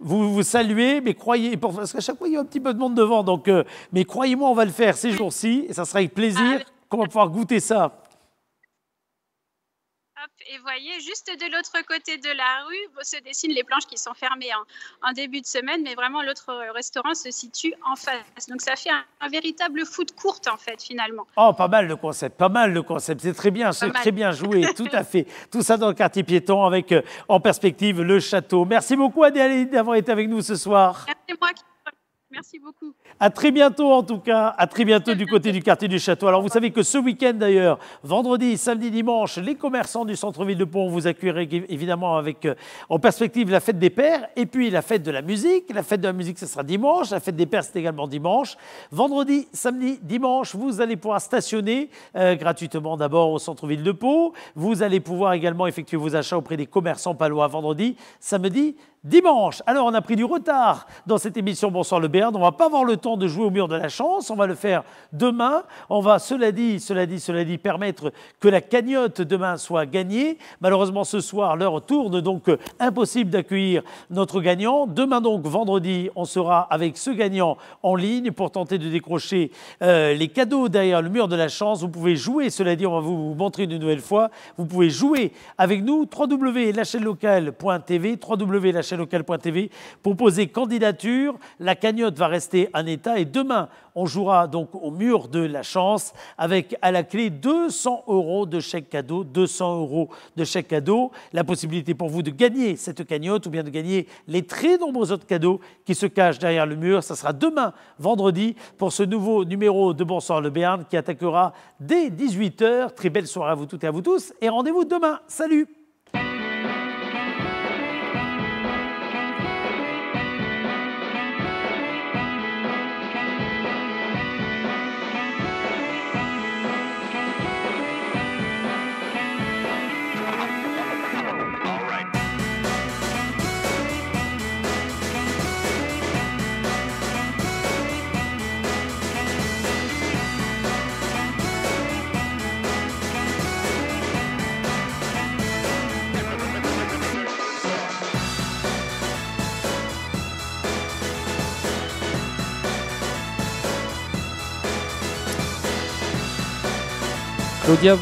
vous saluer, mais croyez, parce qu'à chaque fois il y a un petit peu de monde devant, donc, mais croyez-moi, on va le faire ces jours-ci, et ça sera avec plaisir qu'on va pouvoir goûter ça. Et voyez, juste de l'autre côté de la rue se dessinent les planches qui sont fermées en début de semaine, mais vraiment l'autre restaurant se situe en face. Donc ça fait un véritable food court en fait finalement. Oh, pas mal le concept, c'est très bien, très bien joué, tout à fait. Tout ça dans le quartier piéton avec en perspective le château. Merci beaucoup Adélaïde d'avoir été avec nous ce soir. C'est moi qui... Merci beaucoup. À très bientôt en tout cas, à très bientôt du côté du quartier du Château. Alors vous savez que ce week-end d'ailleurs, vendredi, samedi, dimanche, les commerçants du centre-ville de Pau vous accueilleront évidemment avec en perspective la fête des Pères et puis la fête de la musique. La fête de la musique, ce sera dimanche, la fête des Pères, c'est également dimanche. Vendredi, samedi, dimanche, vous allez pouvoir stationner gratuitement d'abord au centre-ville de Pau. Vous allez pouvoir également effectuer vos achats auprès des commerçants palois vendredi, samedi, dimanche. Alors, on a pris du retard dans cette émission Bonsoir le Béarn. On ne va pas avoir le temps de jouer au mur de la chance. On va le faire demain. On va, cela dit, permettre que la cagnotte demain soit gagnée. Malheureusement, ce soir, l'heure tourne, donc impossible d'accueillir notre gagnant. Demain, donc, vendredi, on sera avec ce gagnant en ligne pour tenter de décrocher les cadeaux derrière le mur de la chance. Vous pouvez jouer, cela dit, on va vous montrer une nouvelle fois. Vous pouvez jouer avec nous, www.lachaînelocale.tv, www.lachaînelocale.tv, pour poser candidature. La cagnotte cagnotte va rester en état et demain, on jouera donc au mur de la chance avec à la clé 200 € de chèque cadeau, 200 € de chèque cadeau, la possibilité pour vous de gagner cette cagnotte ou bien de gagner les très nombreux autres cadeaux qui se cachent derrière le mur. Ça sera demain, vendredi, pour ce nouveau numéro de Bonsoir le Béarn qui attaquera dès 18 h. Très belle soirée à vous toutes et à vous tous et rendez-vous demain. Salut! Claudia,